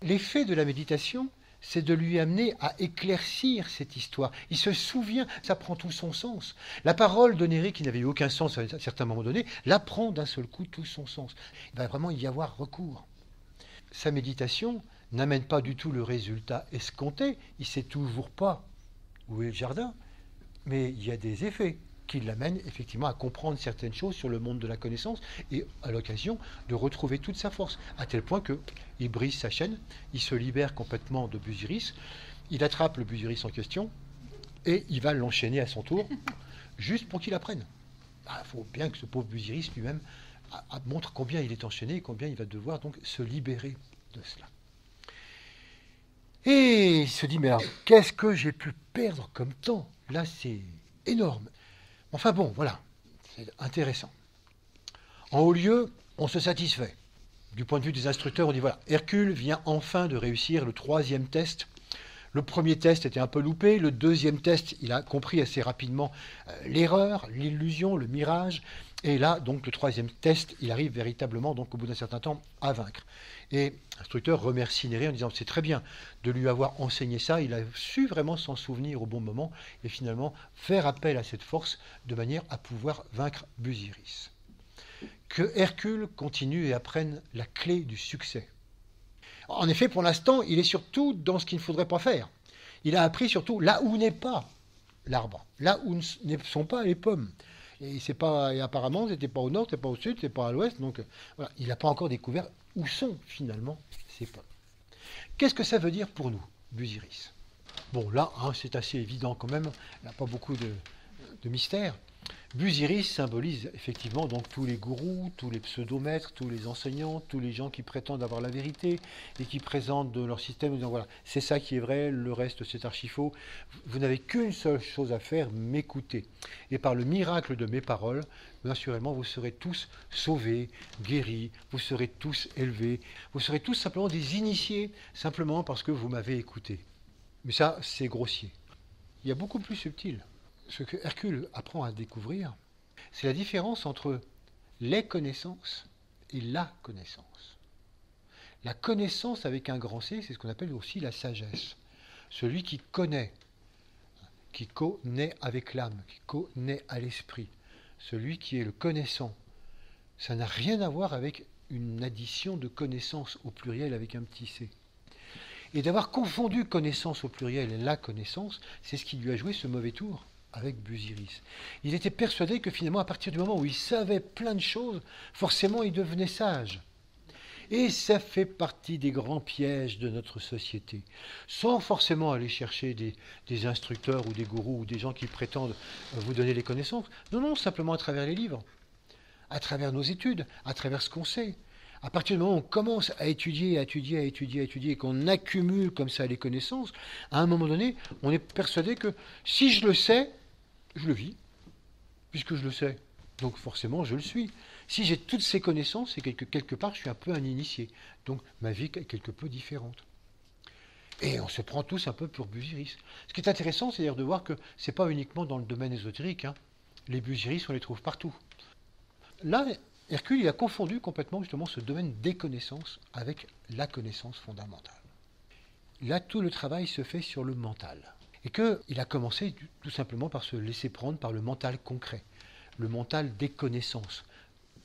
L'effet de la méditation, c'est de lui amener à éclaircir cette histoire. Il se souvient, ça prend tout son sens. La parole de Néré, qui n'avait eu aucun sens à un certain moment donné, là prend d'un seul coup tout son sens. Il va vraiment y avoir recours. Sa méditation n'amène pas du tout le résultat escompté. Il ne sait toujours pas où est le jardin, mais il y a des effets qui l'amènent effectivement à comprendre certaines choses sur le monde de la connaissance et à l'occasion de retrouver toute sa force, à tel point qu'il brise sa chaîne, il se libère complètement de Busiris, il attrape le Busiris en question et il va l'enchaîner à son tour, juste pour qu'il apprenne. Il faut bien que ce pauvre Busiris lui-même montre combien il est enchaîné et combien il va devoir donc se libérer de cela. Et il se dit, mais alors, qu'est-ce que j'ai pu perdre comme temps? Là, c'est énorme. Enfin bon, voilà, c'est intéressant. En haut lieu, on se satisfait. Du point de vue des instructeurs, on dit, voilà, Hercule vient enfin de réussir le troisième test. Le premier test était un peu loupé, le deuxième test, il a compris assez rapidement l'erreur, l'illusion, le mirage. Et là, donc, le troisième test, il arrive véritablement, donc, au bout d'un certain temps, à vaincre. Et l'instructeur remercie Néré en disant, c'est très bien de lui avoir enseigné ça, il a su vraiment s'en souvenir au bon moment, et finalement faire appel à cette force de manière à pouvoir vaincre Busiris. Que Hercule continue et apprenne la clé du succès. En effet, pour l'instant, il est surtout dans ce qu'il ne faudrait pas faire. Il a appris surtout là où n'est pas l'arbre, là où ne sont pas les pommes. Et apparemment, ce n'était pas au nord, ce n'était pas au sud, ce n'était pas à l'ouest. Donc, voilà, il n'a pas encore découvert où sont finalement ces pommes. Qu'est-ce que ça veut dire pour nous, Busiris? Bon, là, c'est assez évident quand même. Il n'y a pas beaucoup de mystère. Busiris symbolise effectivement donc tous les gourous, tous les pseudomètres, tous les enseignants, tous les gens qui prétendent avoir la vérité et qui présentent de leur système en disant voilà, c'est ça qui est vrai, le reste c'est archi-faux. Vous n'avez qu'une seule chose à faire, m'écouter. Et par le miracle de mes paroles, naturellement, vous serez tous sauvés, guéris, vous serez tous élevés, vous serez tous simplement des initiés, simplement parce que vous m'avez écouté. Mais ça, c'est grossier. Il y a beaucoup plus subtil. Ce que Hercule apprend à découvrir, c'est la différence entre les connaissances et la connaissance. La connaissance avec un grand C, c'est ce qu'on appelle aussi la sagesse. Celui qui connaît avec l'âme, qui connaît à l'esprit. Celui qui est le connaissant. Ça n'a rien à voir avec une addition de connaissances au pluriel avec un petit c. Et d'avoir confondu connaissance au pluriel et la connaissance, c'est ce qui lui a joué ce mauvais tour avec Busiris. Il était persuadé que finalement, à partir du moment où il savait plein de choses, forcément il devenait sage. Et ça fait partie des grands pièges de notre société. Sans forcément aller chercher des instructeurs ou des gourous ou des gens qui prétendent vous donner les connaissances. Non, non, simplement à travers les livres, à travers nos études, à travers ce qu'on sait. À partir du moment où on commence à étudier, et qu'on accumule comme ça les connaissances, à un moment donné, on est persuadé que si je le sais, je le vis, puisque je le sais. Donc forcément, je le suis. Si j'ai toutes ces connaissances, c'est quelque part, je suis un peu un initié. Donc ma vie est quelque peu différente. Et on se prend tous un peu pour Busiris. Ce qui est intéressant, c'est d'ailleurs de voir que ce n'est pas uniquement dans le domaine ésotérique, hein. Les Busiris, on les trouve partout. Là, Hercule, il a confondu complètement justement ce domaine des connaissances avec la connaissance fondamentale. Là, tout le travail se fait sur le mental. Et qu'il a commencé tout simplement par se laisser prendre par le mental concret, le mental des connaissances,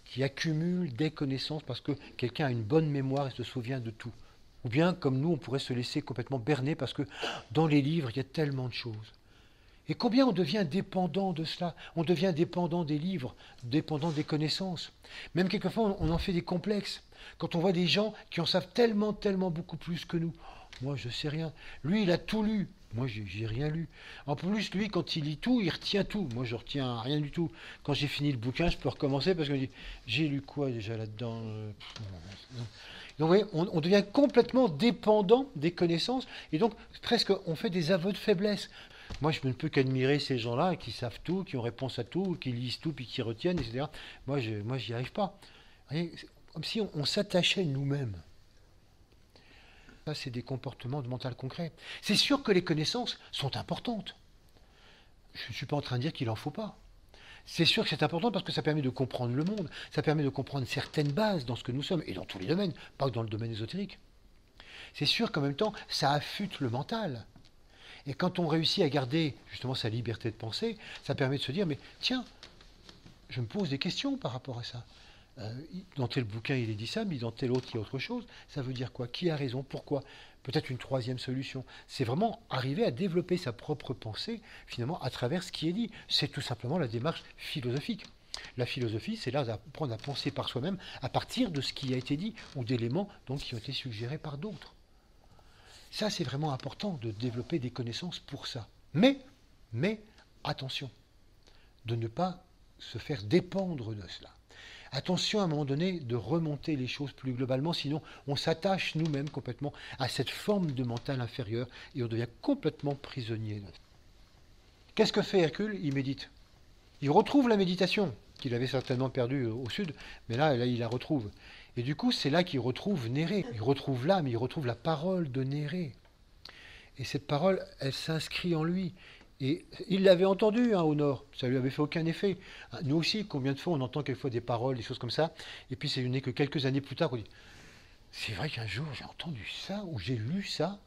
qui accumule des connaissances parce que quelqu'un a une bonne mémoire et se souvient de tout. Ou bien, comme nous, on pourrait se laisser complètement berner parce que dans les livres, il y a tellement de choses. Et combien on devient dépendant de cela? On devient dépendant des livres, dépendant des connaissances. Même quelquefois, on en fait des complexes. Quand on voit des gens qui en savent tellement, tellement beaucoup plus que nous. Moi, je ne sais rien. Lui, il a tout lu. Moi, j'ai rien lu. En plus, lui, quand il lit tout, il retient tout. Moi, je retiens rien du tout. Quand j'ai fini le bouquin, je peux recommencer parce que je me dis, j'ai lu quoi déjà là-dedans? Donc, vous voyez, on devient complètement dépendant des connaissances. Et donc, presque, on fait des aveux de faiblesse. Moi, je ne peux qu'admirer ces gens-là qui savent tout, qui ont réponse à tout, qui lisent tout, puis qui retiennent, etc. Moi, j'y arrive pas. Vous voyez, comme si on s'attachait nous-mêmes. Ça, c'est des comportements de mental concret. C'est sûr que les connaissances sont importantes. Je ne suis pas en train de dire qu'il n'en faut pas. C'est sûr que c'est important parce que ça permet de comprendre le monde, ça permet de comprendre certaines bases dans ce que nous sommes, et dans tous les domaines, pas que dans le domaine ésotérique. C'est sûr qu'en même temps, ça affûte le mental. Et quand on réussit à garder justement sa liberté de penser, ça permet de se dire, mais tiens, je me pose des questions par rapport à ça. Dans tel bouquin, il est dit ça, mais dans tel autre, il y a autre chose. Ça veut dire quoi? Qui a raison? Pourquoi? Peut-être une troisième solution. C'est vraiment arriver à développer sa propre pensée, finalement, à travers ce qui est dit. C'est tout simplement la démarche philosophique. La philosophie, c'est là d'apprendre à penser par soi-même à partir de ce qui a été dit, ou d'éléments donc, qui ont été suggérés par d'autres. Ça, c'est vraiment important de développer des connaissances pour ça. Mais attention, de ne pas se faire dépendre de cela. Attention à un moment donné de remonter les choses plus globalement, sinon on s'attache nous-mêmes complètement à cette forme de mental inférieur et on devient complètement prisonnier. Qu'est-ce que fait Hercule? Il médite. Il retrouve la méditation, qu'il avait certainement perdue au sud, mais là il la retrouve. Et du coup, c'est là qu'il retrouve Nérée. Il retrouve l'âme, il retrouve la parole de Nérée. Et cette parole, elle s'inscrit en lui. Et il l'avait entendu au nord, ça ne lui avait fait aucun effet. Nous aussi, combien de fois on entend quelquefois des paroles, des choses comme ça, et puis ce n'est que quelques années plus tard qu'on dit « C'est vrai qu'un jour j'ai entendu ça, ou j'ai lu ça,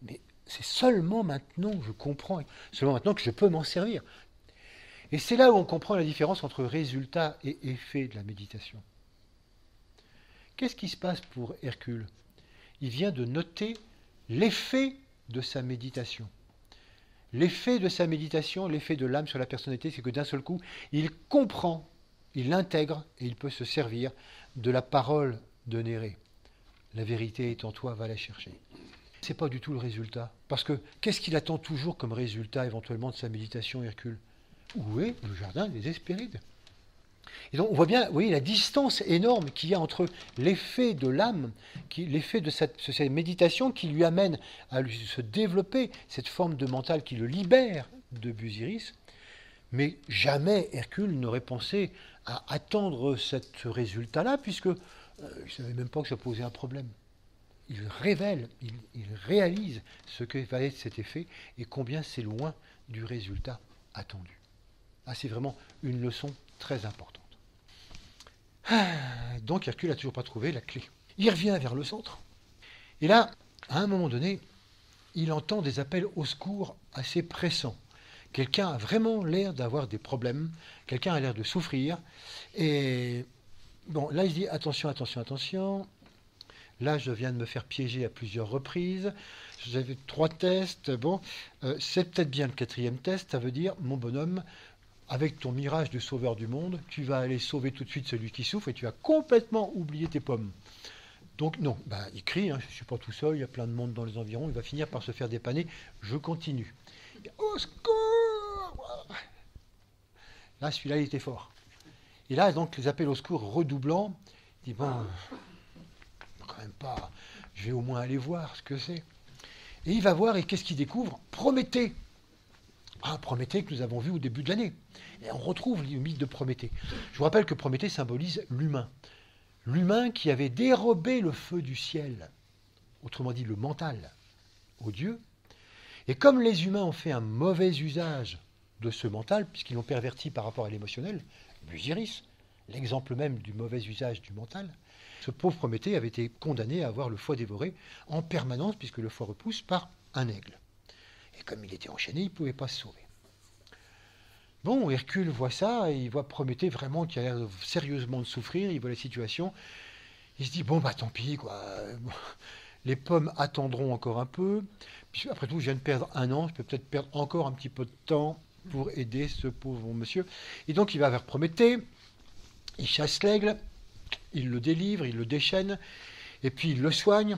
mais c'est seulement maintenant que je comprends, seulement maintenant que je peux m'en servir. » Et c'est là où on comprend la différence entre résultat et effet de la méditation. Qu'est-ce qui se passe pour Hercule? Il vient de noter l'effet de sa méditation. L'effet de sa méditation, l'effet de l'âme sur la personnalité, c'est que d'un seul coup, il comprend, il l'intègre et il peut se servir de la parole de Nérée. La vérité est en toi, va la chercher. Ce n'est pas du tout le résultat. Parce que qu'est-ce qu'il attend toujours comme résultat éventuellement de sa méditation, Hercule? Où est le jardin des Hespérides? Et donc on voit bien, vous voyez, la distance énorme qu'il y a entre l'effet de l'âme, l'effet de cette méditation qui lui amène à se développer, cette forme de mental qui le libère de Busiris. Mais jamais Hercule n'aurait pensé à attendre ce résultat-là, puisque il ne savait même pas que ça posait un problème. Il révèle, il réalise ce que va être cet effet et combien c'est loin du résultat attendu. Ah, c'est vraiment une leçon très importante. Donc Hercule n'a toujours pas trouvé la clé. Il revient vers le centre. Et là, à un moment donné, il entend des appels au secours assez pressants. Quelqu'un a vraiment l'air d'avoir des problèmes, quelqu'un a l'air de souffrir. Et bon, là il se dit attention, attention, attention. Là, je viens de me faire piéger à plusieurs reprises. J'avais 3 tests. Bon, c'est peut-être bien le 4e test. Ça veut dire, mon bonhomme, avec ton mirage de sauveur du monde, tu vas aller sauver tout de suite celui qui souffre et tu vas complètement oublier tes pommes. Donc non, il crie, je ne suis pas tout seul, il y a plein de monde dans les environs, il va finir par se faire dépanner, je continue. Au secours! Là, celui-là, il était fort. Et là, donc, les appels au secours redoublant, il dit, bon, quand même pas, je vais au moins aller voir ce que c'est. Et il va voir, et qu'est-ce qu'il découvre? Prométhée. Ah, Prométhée que nous avons vu au début de l'année. Et on retrouve le mythe de Prométhée. Je vous rappelle que Prométhée symbolise l'humain. L'humain qui avait dérobé le feu du ciel. Autrement dit, le mental. aux dieux. Et comme les humains ont fait un mauvais usage de ce mental, puisqu'ils l'ont perverti par rapport à l'émotionnel, Busiris, l'exemple même du mauvais usage du mental, ce pauvre Prométhée avait été condamné à avoir le foie dévoré en permanence, puisque le foie repousse, par un aigle. Et comme il était enchaîné, il ne pouvait pas se sauver. Bon, Hercule voit ça, et il voit Prométhée vraiment qui a l'air sérieusement de souffrir, il voit la situation, il se dit, bon, bah tant pis, quoi. Les pommes attendront encore un peu. Puis, après tout, je viens de perdre 1 an, je peux peut-être perdre encore un petit peu de temps pour aider ce pauvre monsieur. Et donc, il va vers Prométhée, il chasse l'aigle, il le délivre, il le déchaîne, et puis il le soigne.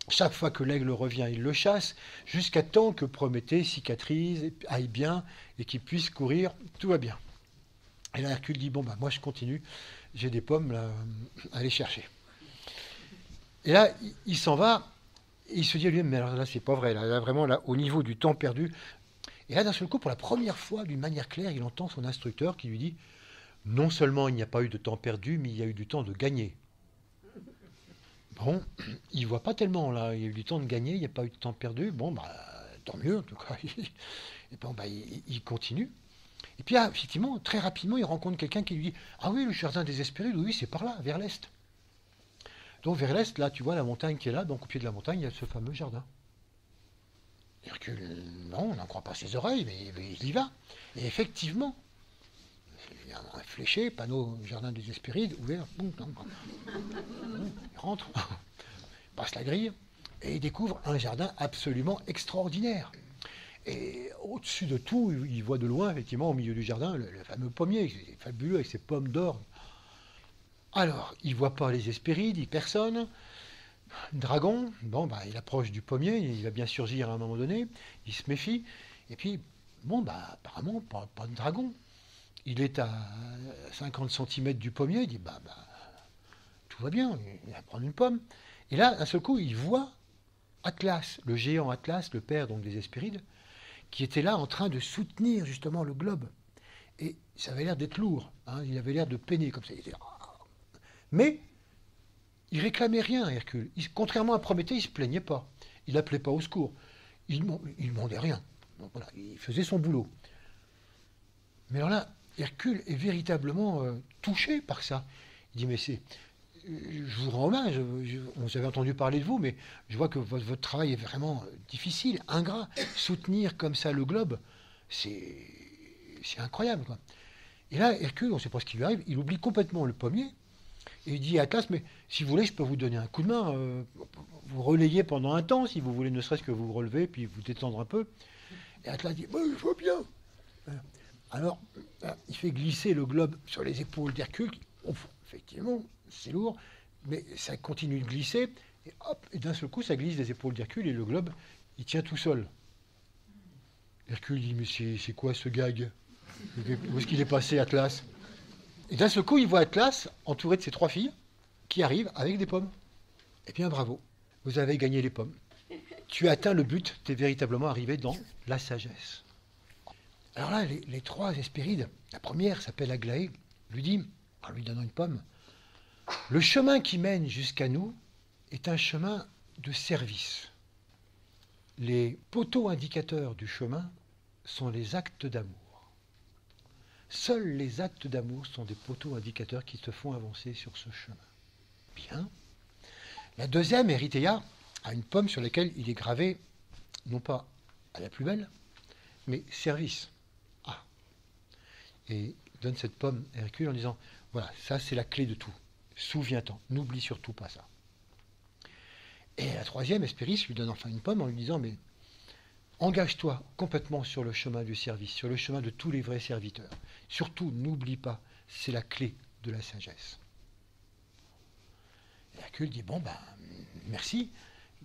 Chaque fois que l'aigle revient, il le chasse, jusqu'à temps que Prométhée cicatrise, aille bien, et qu'il puisse courir, tout va bien. Et là, Hercule dit, bon, bah, moi je continue, j'ai des pommes là, à aller chercher. Et là, il s'en va, et il se dit à lui-même, mais alors là, c'est pas vrai, là, vraiment, là, au niveau du temps perdu. Et là, d'un seul coup, pour la première fois, d'une manière claire, il entend son instructeur qui lui dit, non seulement il n'y a pas eu de temps perdu, mais il y a eu du temps de gagner. Bon, il ne voit pas tellement, là, il y a eu du temps de gagner, il n'y a pas eu de temps perdu, bon, bah, tant mieux, en tout cas. Et bon, bah, il continue. Et puis, là, effectivement, très rapidement, il rencontre quelqu'un qui lui dit, ah oui, le jardin des Hespérides, oui, c'est par là, vers l'est. Donc vers l'est, là, tu vois la montagne qui est là, donc au pied de la montagne, il y a ce fameux jardin. Hercule, non, on n'en croit pas ses oreilles, mais il y va. Et effectivement, il y a un fléché, panneau jardin des Hespérides, ouvert, boum, boum, boum. Il rentre, passe la grille, et il découvre un jardin absolument extraordinaire. Et au-dessus de tout, il voit de loin, effectivement, au milieu du jardin, le fameux pommier, qui est fabuleux, avec ses pommes d'or. Alors, il ne voit pas les Hespérides, il personne. Dragon, bon, bah, il approche du pommier, il va bien surgir à un moment donné, il se méfie, et puis, bon, bah, apparemment, pas de dragon. Il est à 50 cm du pommier, il dit, bah, tout va bien, il va prendre une pomme. Et là, d'un seul coup, il voit Atlas, le géant Atlas, le père donc des Hespérides, qui était là en train de soutenir justement le globe. Et ça avait l'air d'être lourd, hein, il avait l'air de peiner comme ça. Mais il réclamait rien, Hercule. Contrairement à Prométhée, il ne se plaignait pas. Il n'appelait pas au secours. Il ne demandait rien. Donc voilà, il faisait son boulot. Mais alors là, Hercule est véritablement touché par ça. Il dit, mais je vous rends hommage, on avait entendu parler de vous, mais je vois que votre travail est vraiment difficile, ingrat. Soutenir comme ça le globe, c'est incroyable, quoi. Et là, Hercule, on ne sait pas ce qui lui arrive, il oublie complètement le pommier, et il dit à Atlas, mais si vous voulez, je peux vous donner un coup de main, vous relayez pendant un temps, si vous voulez, ne serait-ce que vous relever, puis vous détendre un peu. Et Atlas dit, je vois bien. Alors, il fait glisser le globe sur les épaules d'Hercule, effectivement, c'est lourd, mais ça continue de glisser, et hop, et d'un seul coup, ça glisse des épaules d'Hercule, et le globe, il tient tout seul. Hercule dit, mais c'est quoi ce gag? Où est-ce qu'il est passé, Atlas? Et d'un seul coup, il voit Atlas entouré de ses 3 filles qui arrivent avec des pommes. Eh bien, bravo, vous avez gagné les pommes. Tu as atteint le but, tu es véritablement arrivé dans la sagesse. Alors là, les 3 Hespérides, la première s'appelle Aglaé, lui dit, en lui donnant une pomme, le chemin qui mène jusqu'à nous est un chemin de service. Les poteaux indicateurs du chemin sont les actes d'amour. Seuls les actes d'amour sont des poteaux indicateurs qui te font avancer sur ce chemin. Bien. La deuxième, Érythéia, a une pomme sur laquelle il est gravé, non pas à la plus belle, mais service. Ah. Et il donne cette pomme à Hercule en disant, voilà, ça c'est la clé de tout. Souviens-t'en, n'oublie surtout pas ça. Et la troisième, Hespéris, lui donne enfin une pomme en lui disant, mais engage-toi complètement sur le chemin du service, sur le chemin de tous les vrais serviteurs. Surtout, n'oublie pas, c'est la clé de la sagesse. Et Hercule dit, bon, merci,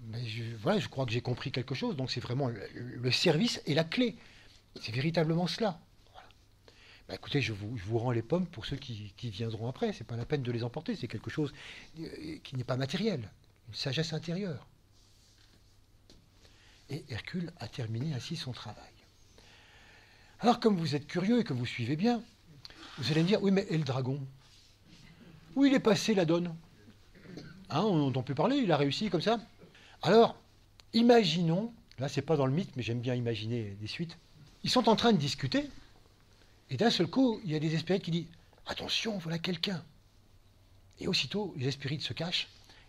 mais je crois que j'ai compris quelque chose, donc c'est vraiment le service et la clé. C'est véritablement cela. Voilà. Écoutez, je vous rends les pommes pour ceux qui viendront après, c'est pas la peine de les emporter, c'est quelque chose qui n'est pas matériel, une sagesse intérieure. Et Hercule a terminé ainsi son travail. Alors, comme vous êtes curieux et que vous suivez bien, vous allez me dire, oui, mais et le dragon? Où il est passé, la donne? Hein, on n'entend plus parler, il a réussi comme ça. Alors, Imaginons, là c'est pas dans le mythe, mais j'aime bien imaginer des suites, ils sont en train de discuter, et d'un seul coup, il y a des Hespérides qui disent « Attention, voilà quelqu'un !» Et aussitôt, les Hespérides se cachent,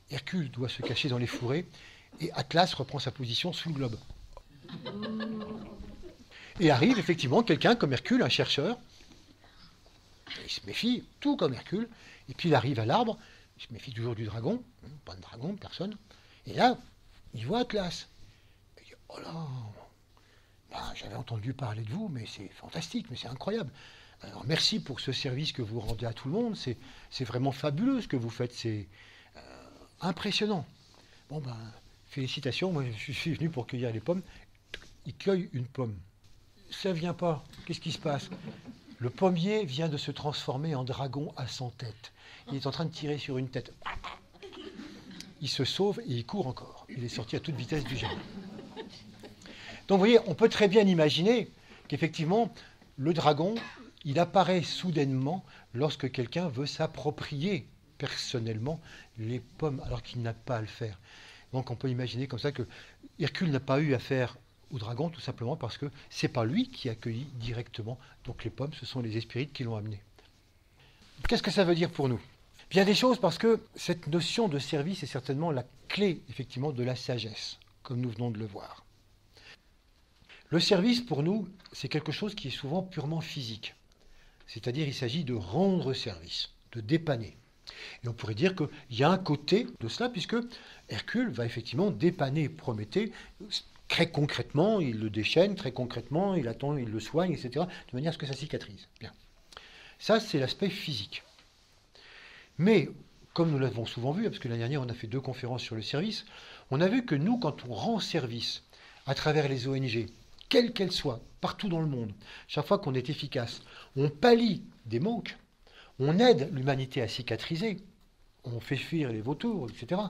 Hercule doit se cacher dans les fourrés, et Atlas reprend sa position sous le globe. Et arrive effectivement quelqu'un comme Hercule, un chercheur, il se méfie, tout comme Hercule, et puis il arrive à l'arbre, il se méfie toujours du dragon, pas de dragon, personne, et là, il voit Atlas. Il dit « Oh là, ben, j'avais entendu parler de vous, mais c'est fantastique, mais c'est incroyable. Alors merci pour ce service que vous rendez à tout le monde, c'est vraiment fabuleux ce que vous faites, c'est impressionnant. Bon ben, félicitations, moi je suis venu pour cueillir les pommes. » Il cueille une pomme. Ça vient pas, qu'est-ce qui se passe? Le pommier vient de se transformer en dragon à 100 têtes. Il est en train de tirer sur une tête. Il se sauve et il court encore. Il est sorti à toute vitesse du jardin. Donc vous voyez, on peut très bien imaginer qu'effectivement, le dragon, il apparaît soudainement lorsque quelqu'un veut s'approprier personnellement les pommes, alors qu'il n'a pas à le faire. Donc on peut imaginer comme ça que Hercule n'a pas eu affaire au dragon, tout simplement parce que ce n'est pas lui qui a cueilli directement. Donc les pommes, ce sont les Hespérides qui l'ont amené. Qu'est-ce que ça veut dire pour nous? Bien des choses, parce que cette notion de service est certainement la clé, effectivement, de la sagesse, comme nous venons de le voir. Le service, pour nous, c'est quelque chose qui est souvent purement physique. C'est-à-dire, il s'agit de rendre service, de dépanner. Et on pourrait dire qu'il y a un côté de cela, puisque Hercule va effectivement dépanner Prométhée. Très concrètement, il le déchaîne, très concrètement, il attend, il le soigne, etc., de manière à ce que ça cicatrise. Bien. Ça, c'est l'aspect physique. Mais, comme nous l'avons souvent vu, parce que l'année dernière, on a fait 2 conférences sur le service, on a vu que nous, quand on rend service à travers les ONG, quelles qu'elles soient, partout dans le monde, chaque fois qu'on est efficace, on pallie des manques, on aide l'humanité à cicatriser, on fait fuir les vautours, etc.,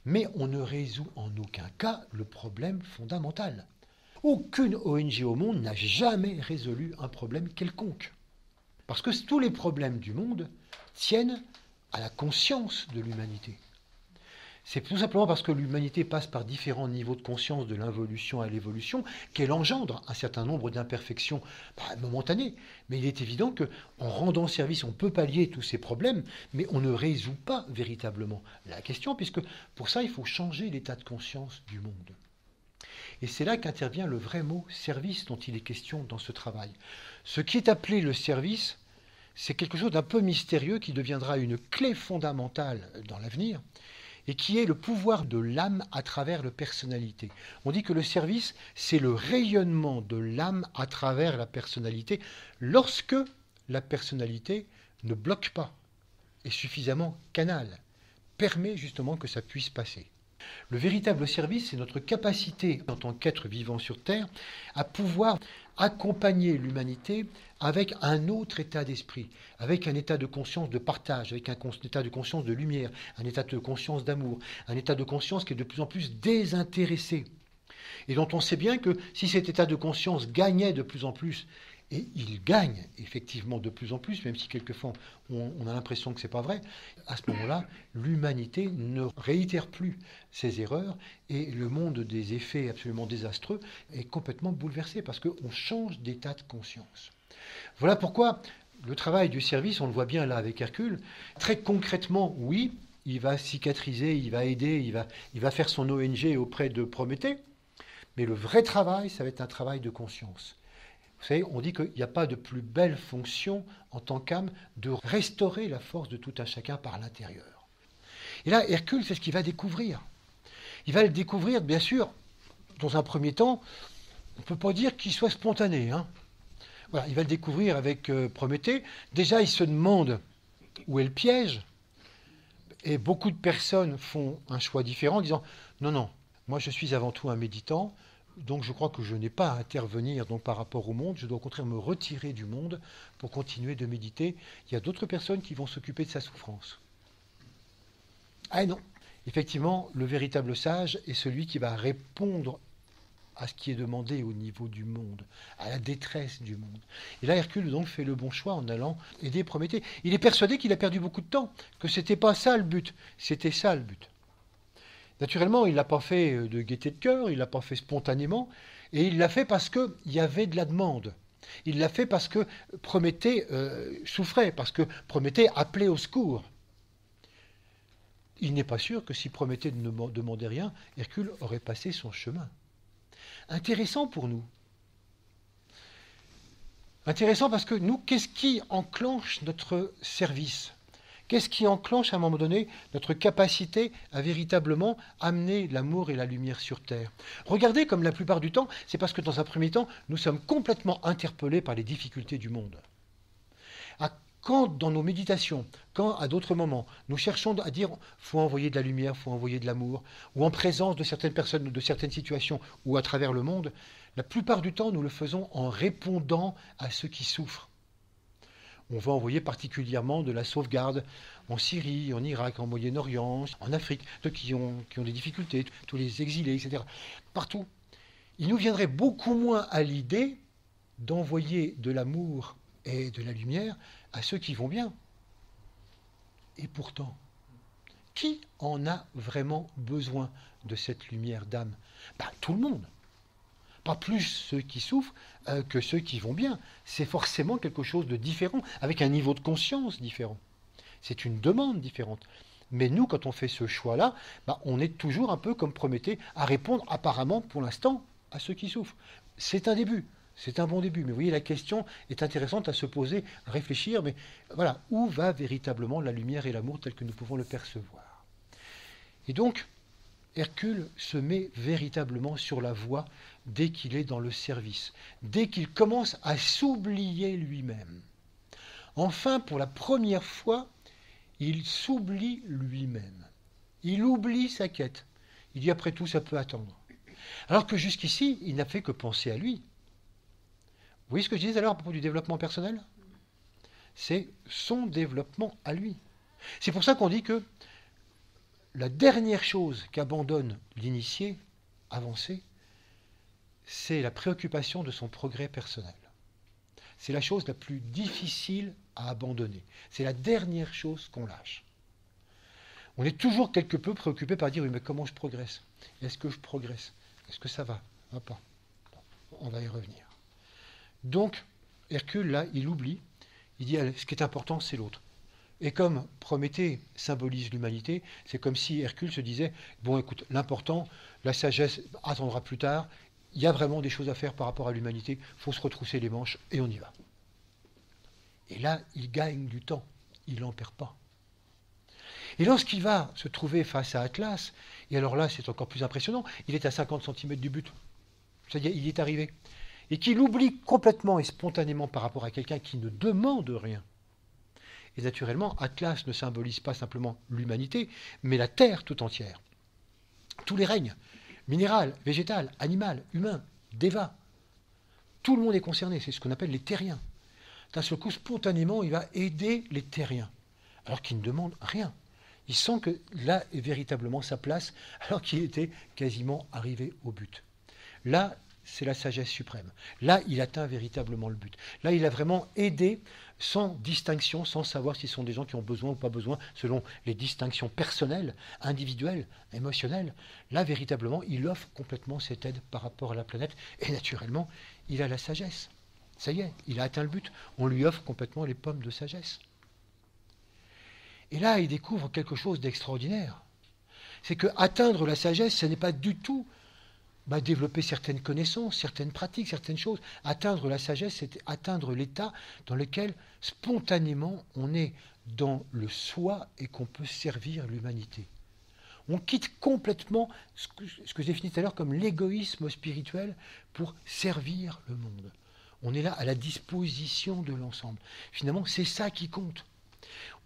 mais on ne résout en aucun cas le problème fondamental. Aucune ONG au monde n'a jamais résolu un problème quelconque. Parce que tous les problèmes du monde tiennent à la conscience de l'humanité. C'est tout simplement parce que l'humanité passe par différents niveaux de conscience de l'involution à l'évolution qu'elle engendre un certain nombre d'imperfections momentanées. Mais il est évident qu'en rendant service, on peut pallier tous ces problèmes, mais on ne résout pas véritablement la question, puisque pour ça, il faut changer l'état de conscience du monde. Et c'est là qu'intervient le vrai mot service dont il est question dans ce travail. Ce qui est appelé le service, c'est quelque chose d'un peu mystérieux qui deviendra une clé fondamentale dans l'avenir, et qui est le pouvoir de l'âme à travers la personnalité. On dit que le service, c'est le rayonnement de l'âme à travers la personnalité, lorsque la personnalité ne bloque pas, est suffisamment canal, permet justement que ça puisse passer. Le véritable service, c'est notre capacité, en tant qu'être vivant sur Terre, à pouvoir accompagner l'humanité avec un autre état d'esprit, avec un état de conscience de partage, avec un état de conscience de lumière, un état de conscience d'amour, un état de conscience qui est de plus en plus désintéressé, et dont on sait bien que si cet état de conscience gagnait de plus en plus, et il gagne effectivement de plus en plus, même si quelquefois on a l'impression que ce n'est pas vrai, à ce moment-là, l'humanité ne réitère plus ses erreurs et le monde des effets absolument désastreux est complètement bouleversé parce qu'on change d'état de conscience. Voilà pourquoi le travail du service, on le voit bien là avec Hercule, très concrètement, oui, il va cicatriser, il va aider, il va faire son ONG auprès de Prométhée, mais le vrai travail, ça va être un travail de conscience. Vous savez, on dit qu'il n'y a pas de plus belle fonction en tant qu'âme de restaurer la force de tout un chacun par l'intérieur. Et là, Hercule, c'est ce qu'il va découvrir. Il va le découvrir, bien sûr, dans un premier temps, on ne peut pas dire qu'il soit spontané. Voilà, il va le découvrir avec Prométhée. Déjà, il se demande où est le piège. Et beaucoup de personnes font un choix différent en disant « Non, non, moi je suis avant tout un méditant. Donc je crois que je n'ai pas à intervenir donc, par rapport au monde, je dois au contraire me retirer du monde pour continuer de méditer. Il y a d'autres personnes qui vont s'occuper de sa souffrance. » Ah non, effectivement, le véritable sage est celui qui va répondre à ce qui est demandé au niveau du monde, à la détresse du monde. Et là, Hercule donc fait le bon choix en allant aider Prométhée. Il est persuadé qu'il a perdu beaucoup de temps, que ce n'était pas ça le but, c'était ça le but. Naturellement, il ne l'a pas fait de gaieté de cœur, il ne l'a pas fait spontanément, et il l'a fait parce qu'il y avait de la demande. Il l'a fait parce que Prométhée souffrait, parce que Prométhée appelait au secours. Il n'est pas sûr que si Prométhée ne demandait rien, Hercule aurait passé son chemin. Intéressant pour nous. Intéressant parce que nous, qu'est-ce qui enclenche notre service? Qu'est-ce qui enclenche à un moment donné notre capacité à véritablement amener l'amour et la lumière sur Terre? Regardez, comme la plupart du temps, c'est parce que dans un premier temps, nous sommes complètement interpellés par les difficultés du monde. Quand dans nos méditations, quand à d'autres moments, nous cherchons à dire faut envoyer de la lumière, faut envoyer de l'amour, ou en présence de certaines personnes, de certaines situations, ou à travers le monde, la plupart du temps, nous le faisons en répondant à ceux qui souffrent. On va envoyer particulièrement de la sauvegarde en Syrie, en Irak, en Moyen-Orient, en Afrique, ceux qui ont des difficultés, tous les exilés, etc. Partout. Il nous viendrait beaucoup moins à l'idée d'envoyer de l'amour et de la lumière à ceux qui vont bien. Et pourtant, qui en a vraiment besoin de cette lumière d'âme? Tout le monde. Pas plus ceux qui souffrent que ceux qui vont bien. C'est forcément quelque chose de différent, avec un niveau de conscience différent. C'est une demande différente. Mais nous, quand on fait ce choix-là, on est toujours un peu comme Prométhée à répondre apparemment, pour l'instant, à ceux qui souffrent. C'est un début. C'est un bon début. Mais vous voyez, la question est intéressante à se poser, à réfléchir. Mais voilà, où va véritablement la lumière et l'amour tel que nous pouvons le percevoir? Et donc, Hercule se met véritablement sur la voie dès qu'il est dans le service, dès qu'il commence à s'oublier lui-même. Enfin, pour la première fois, il s'oublie lui-même. Il oublie sa quête. Il dit après tout, ça peut attendre. Alors que jusqu'ici, il n'a fait que penser à lui. Vous voyez ce que je disais alors à propos du développement personnel? C'est son développement à lui. C'est pour ça qu'on dit que la dernière chose qu'abandonne l'initié avancé, c'est la préoccupation de son progrès personnel. C'est la chose la plus difficile à abandonner. C'est la dernière chose qu'on lâche. On est toujours quelque peu préoccupé par dire oui, mais comment je progresse? Est-ce que je progresse? Est-ce que ça va? Pas. On va y revenir. Donc, Hercule, là, il oublie. Il dit ce qui est important, c'est l'autre. Et comme Prométhée symbolise l'humanité, c'est comme si Hercule se disait bon, écoute, l'important, la sagesse attendra plus tard. Il y a vraiment des choses à faire par rapport à l'humanité. Il faut se retrousser les manches et on y va. Et là, il gagne du temps. Il n'en perd pas. Et lorsqu'il va se trouver face à Atlas, et alors là, c'est encore plus impressionnant, il est à 50 cm du but. C'est-à-dire, il y est arrivé. Et qu'il oublie complètement et spontanément par rapport à quelqu'un qui ne demande rien. Et naturellement, Atlas ne symbolise pas simplement l'humanité, mais la Terre tout entière. Tous les règnes, minéral, végétal, animal, humain, déva. Tout le monde est concerné, c'est ce qu'on appelle les terriens. D'un seul coup, spontanément, il va aider les terriens, alors qu'il ne demande rien. Il sent que là est véritablement sa place, alors qu'il était quasiment arrivé au but. Là, c'est la sagesse suprême. Là, il atteint véritablement le but. Là, il a vraiment aidé sans distinction, sans savoir si ce sont des gens qui ont besoin ou pas besoin, selon les distinctions personnelles, individuelles, émotionnelles. Là, véritablement, il offre complètement cette aide par rapport à la planète. Et naturellement, il a la sagesse. Ça y est, il a atteint le but. On lui offre complètement les pommes de sagesse. Et là, il découvre quelque chose d'extraordinaire. C'est que atteindre la sagesse, ce n'est pas du tout développer certaines connaissances, certaines pratiques, certaines choses. Atteindre la sagesse, c'est atteindre l'état dans lequel, spontanément, on est dans le soi et qu'on peut servir l'humanité. On quitte complètement ce que j'ai défini tout à l'heure comme l'égoïsme spirituel pour servir le monde. On est là à la disposition de l'ensemble. Finalement, c'est ça qui compte.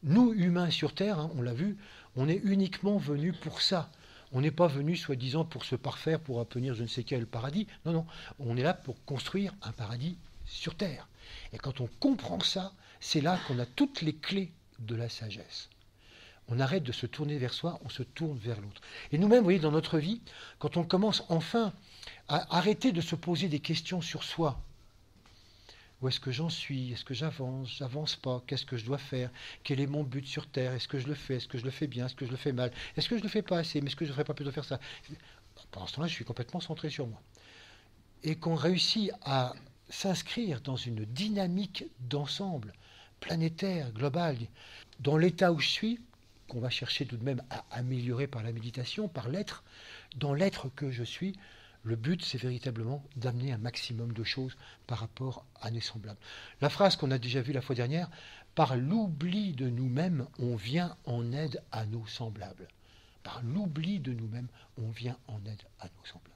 Nous, humains sur Terre, on l'a vu, on est uniquement venus pour ça. On n'est pas venu, soi-disant, pour se parfaire, pour obtenir je ne sais quel paradis. Non, non, on est là pour construire un paradis sur Terre. Et quand on comprend ça, c'est là qu'on a toutes les clés de la sagesse. On arrête de se tourner vers soi, on se tourne vers l'autre. Et nous-mêmes, vous voyez, dans notre vie, quand on commence enfin à arrêter de se poser des questions sur soi, Où est-ce que j'en suis? Est-ce que j'avance? J'avance pas? Qu'est-ce que je dois faire? Quel est mon but sur Terre? Est-ce que je le fais? Est-ce que je le fais bien? Est-ce que je le fais mal? Est-ce que je le fais pas assez? Mais est-ce que je ne devrais pas plutôt faire ça? Pendant ce temps-là, je suis complètement centré sur moi. Et qu'on réussit à s'inscrire dans une dynamique d'ensemble, planétaire, globale, dans l'état où je suis, qu'on va chercher tout de même à améliorer par la méditation, par l'être, dans l'être que je suis, le but, c'est véritablement d'amener un maximum de choses par rapport à mes semblables. La phrase qu'on a déjà vue la fois dernière, par l'oubli de nous-mêmes, on vient en aide à nos semblables. Par l'oubli de nous-mêmes, on vient en aide à nos semblables.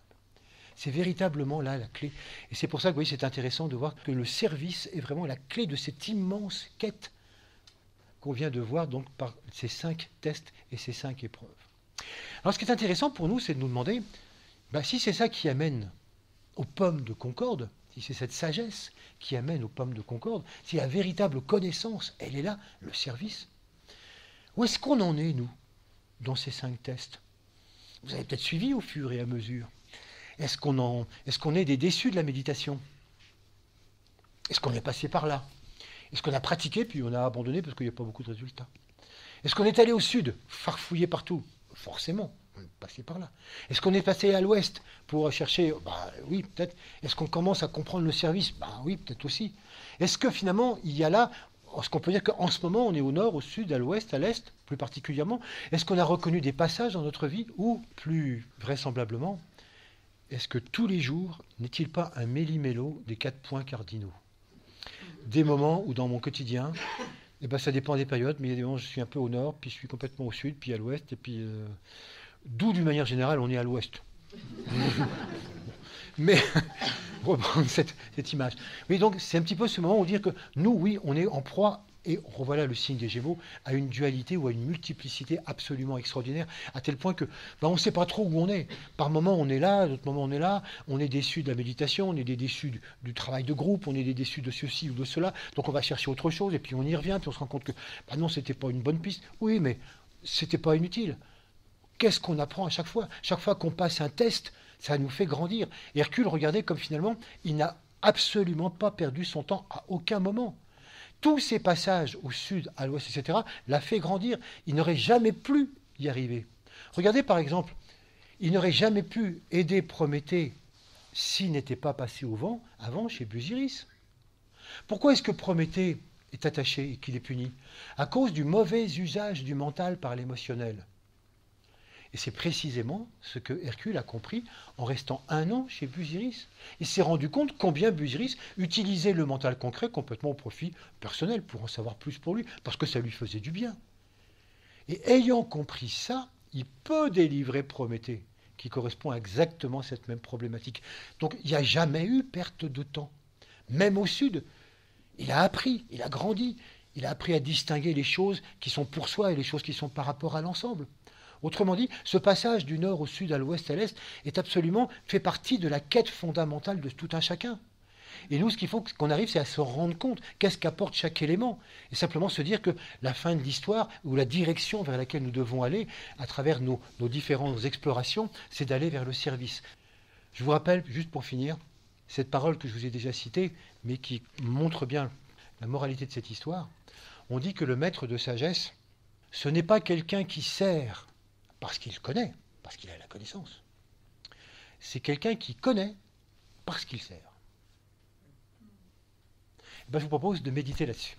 C'est véritablement là la clé. Et c'est pour ça que vous voyez, c'est intéressant de voir que le service est vraiment la clé de cette immense quête qu'on vient de voir donc par ces 5 tests et ces 5 épreuves. Alors ce qui est intéressant pour nous, c'est de nous demander, si c'est ça qui amène aux pommes de Concorde, si c'est cette sagesse qui amène aux pommes de Concorde, si la véritable connaissance, elle est là, le service, où est-ce qu'on en est, nous, dans ces 5 tests? Vous avez peut-être suivi au fur et à mesure. Est-ce qu'on est des déçus de la méditation? Est-ce qu'on est passé par là? Est-ce qu'on a pratiqué puis on a abandonné parce qu'il n'y a pas beaucoup de résultats? Est-ce qu'on est allé au sud, farfouiller partout? Forcément, on est passé par là. Est-ce qu'on est passé à l'ouest pour chercher? Oui, peut-être. Est-ce qu'on commence à comprendre le service? Oui, peut-être aussi. Est-ce que finalement, il y a là, est-ce qu'on peut dire qu'en ce moment, on est au nord, au sud, à l'ouest, à l'est, plus particulièrement? Est-ce qu'on a reconnu des passages dans notre vie ou, plus vraisemblablement, est-ce que tous les jours, n'est-il pas un méli-mélo des 4 points cardinaux? Des moments où dans mon quotidien, ça dépend des périodes, mais il y a des moments où je suis un peu au nord, puis je suis complètement au sud, puis à l'ouest, et puis d'où d'une manière générale on est à l'ouest. Mais reprendre cette image. Oui, donc c'est un petit peu ce moment où dire que nous, oui, on est en proie, et revoilà le signe des Gémeaux, à une dualité ou à une multiplicité absolument extraordinaire, à tel point que on ne sait pas trop où on est. Par moments on est là, d'autres moments on est là, on est déçu de la méditation, on est déçu du travail de groupe, on est déçu de ceci ou de cela, donc on va chercher autre chose, et puis on y revient, puis on se rend compte que non, c'était pas une bonne piste. Oui, mais c'était pas inutile. Qu'est-ce qu'on apprend à chaque fois? Chaque fois qu'on passe un test, ça nous fait grandir. Hercule, regardez comme finalement, il n'a absolument pas perdu son temps à aucun moment. Tous ces passages au sud, à l'ouest, etc., l'a fait grandir. Il n'aurait jamais pu y arriver. Regardez par exemple, il n'aurait jamais pu aider Prométhée s'il n'était pas passé au vent avant chez Busiris. Pourquoi est-ce que Prométhée est attaché et qu'il est puni? À cause du mauvais usage du mental par l'émotionnel. Et c'est précisément ce que Hercule a compris en restant 1 an chez Busiris. Il s'est rendu compte combien Busiris utilisait le mental concret complètement au profit personnel, pour en savoir plus pour lui, parce que ça lui faisait du bien. Et ayant compris ça, il peut délivrer Prométhée, qui correspond à exactement cette même problématique. Donc il n'y a jamais eu perte de temps. Même au sud, il a appris, il a grandi, il a appris à distinguer les choses qui sont pour soi et les choses qui sont par rapport à l'ensemble. Autrement dit, ce passage du nord au sud, à l'ouest, à l'est, fait partie de la quête fondamentale de tout un chacun. Et nous, ce qu'il faut qu'on arrive, c'est à se rendre compte qu'est-ce qu'apporte chaque élément. Et simplement se dire que la fin de l'histoire, ou la direction vers laquelle nous devons aller, à travers nos différentes explorations, c'est d'aller vers le service. Je vous rappelle, juste pour finir, cette parole que je vous ai déjà citée, mais qui montre bien la moralité de cette histoire. On dit que le maître de sagesse, ce n'est pas quelqu'un qui sert parce qu'il connaît, parce qu'il a la connaissance. C'est quelqu'un qui connaît parce qu'il sert. Je vous propose de méditer là-dessus.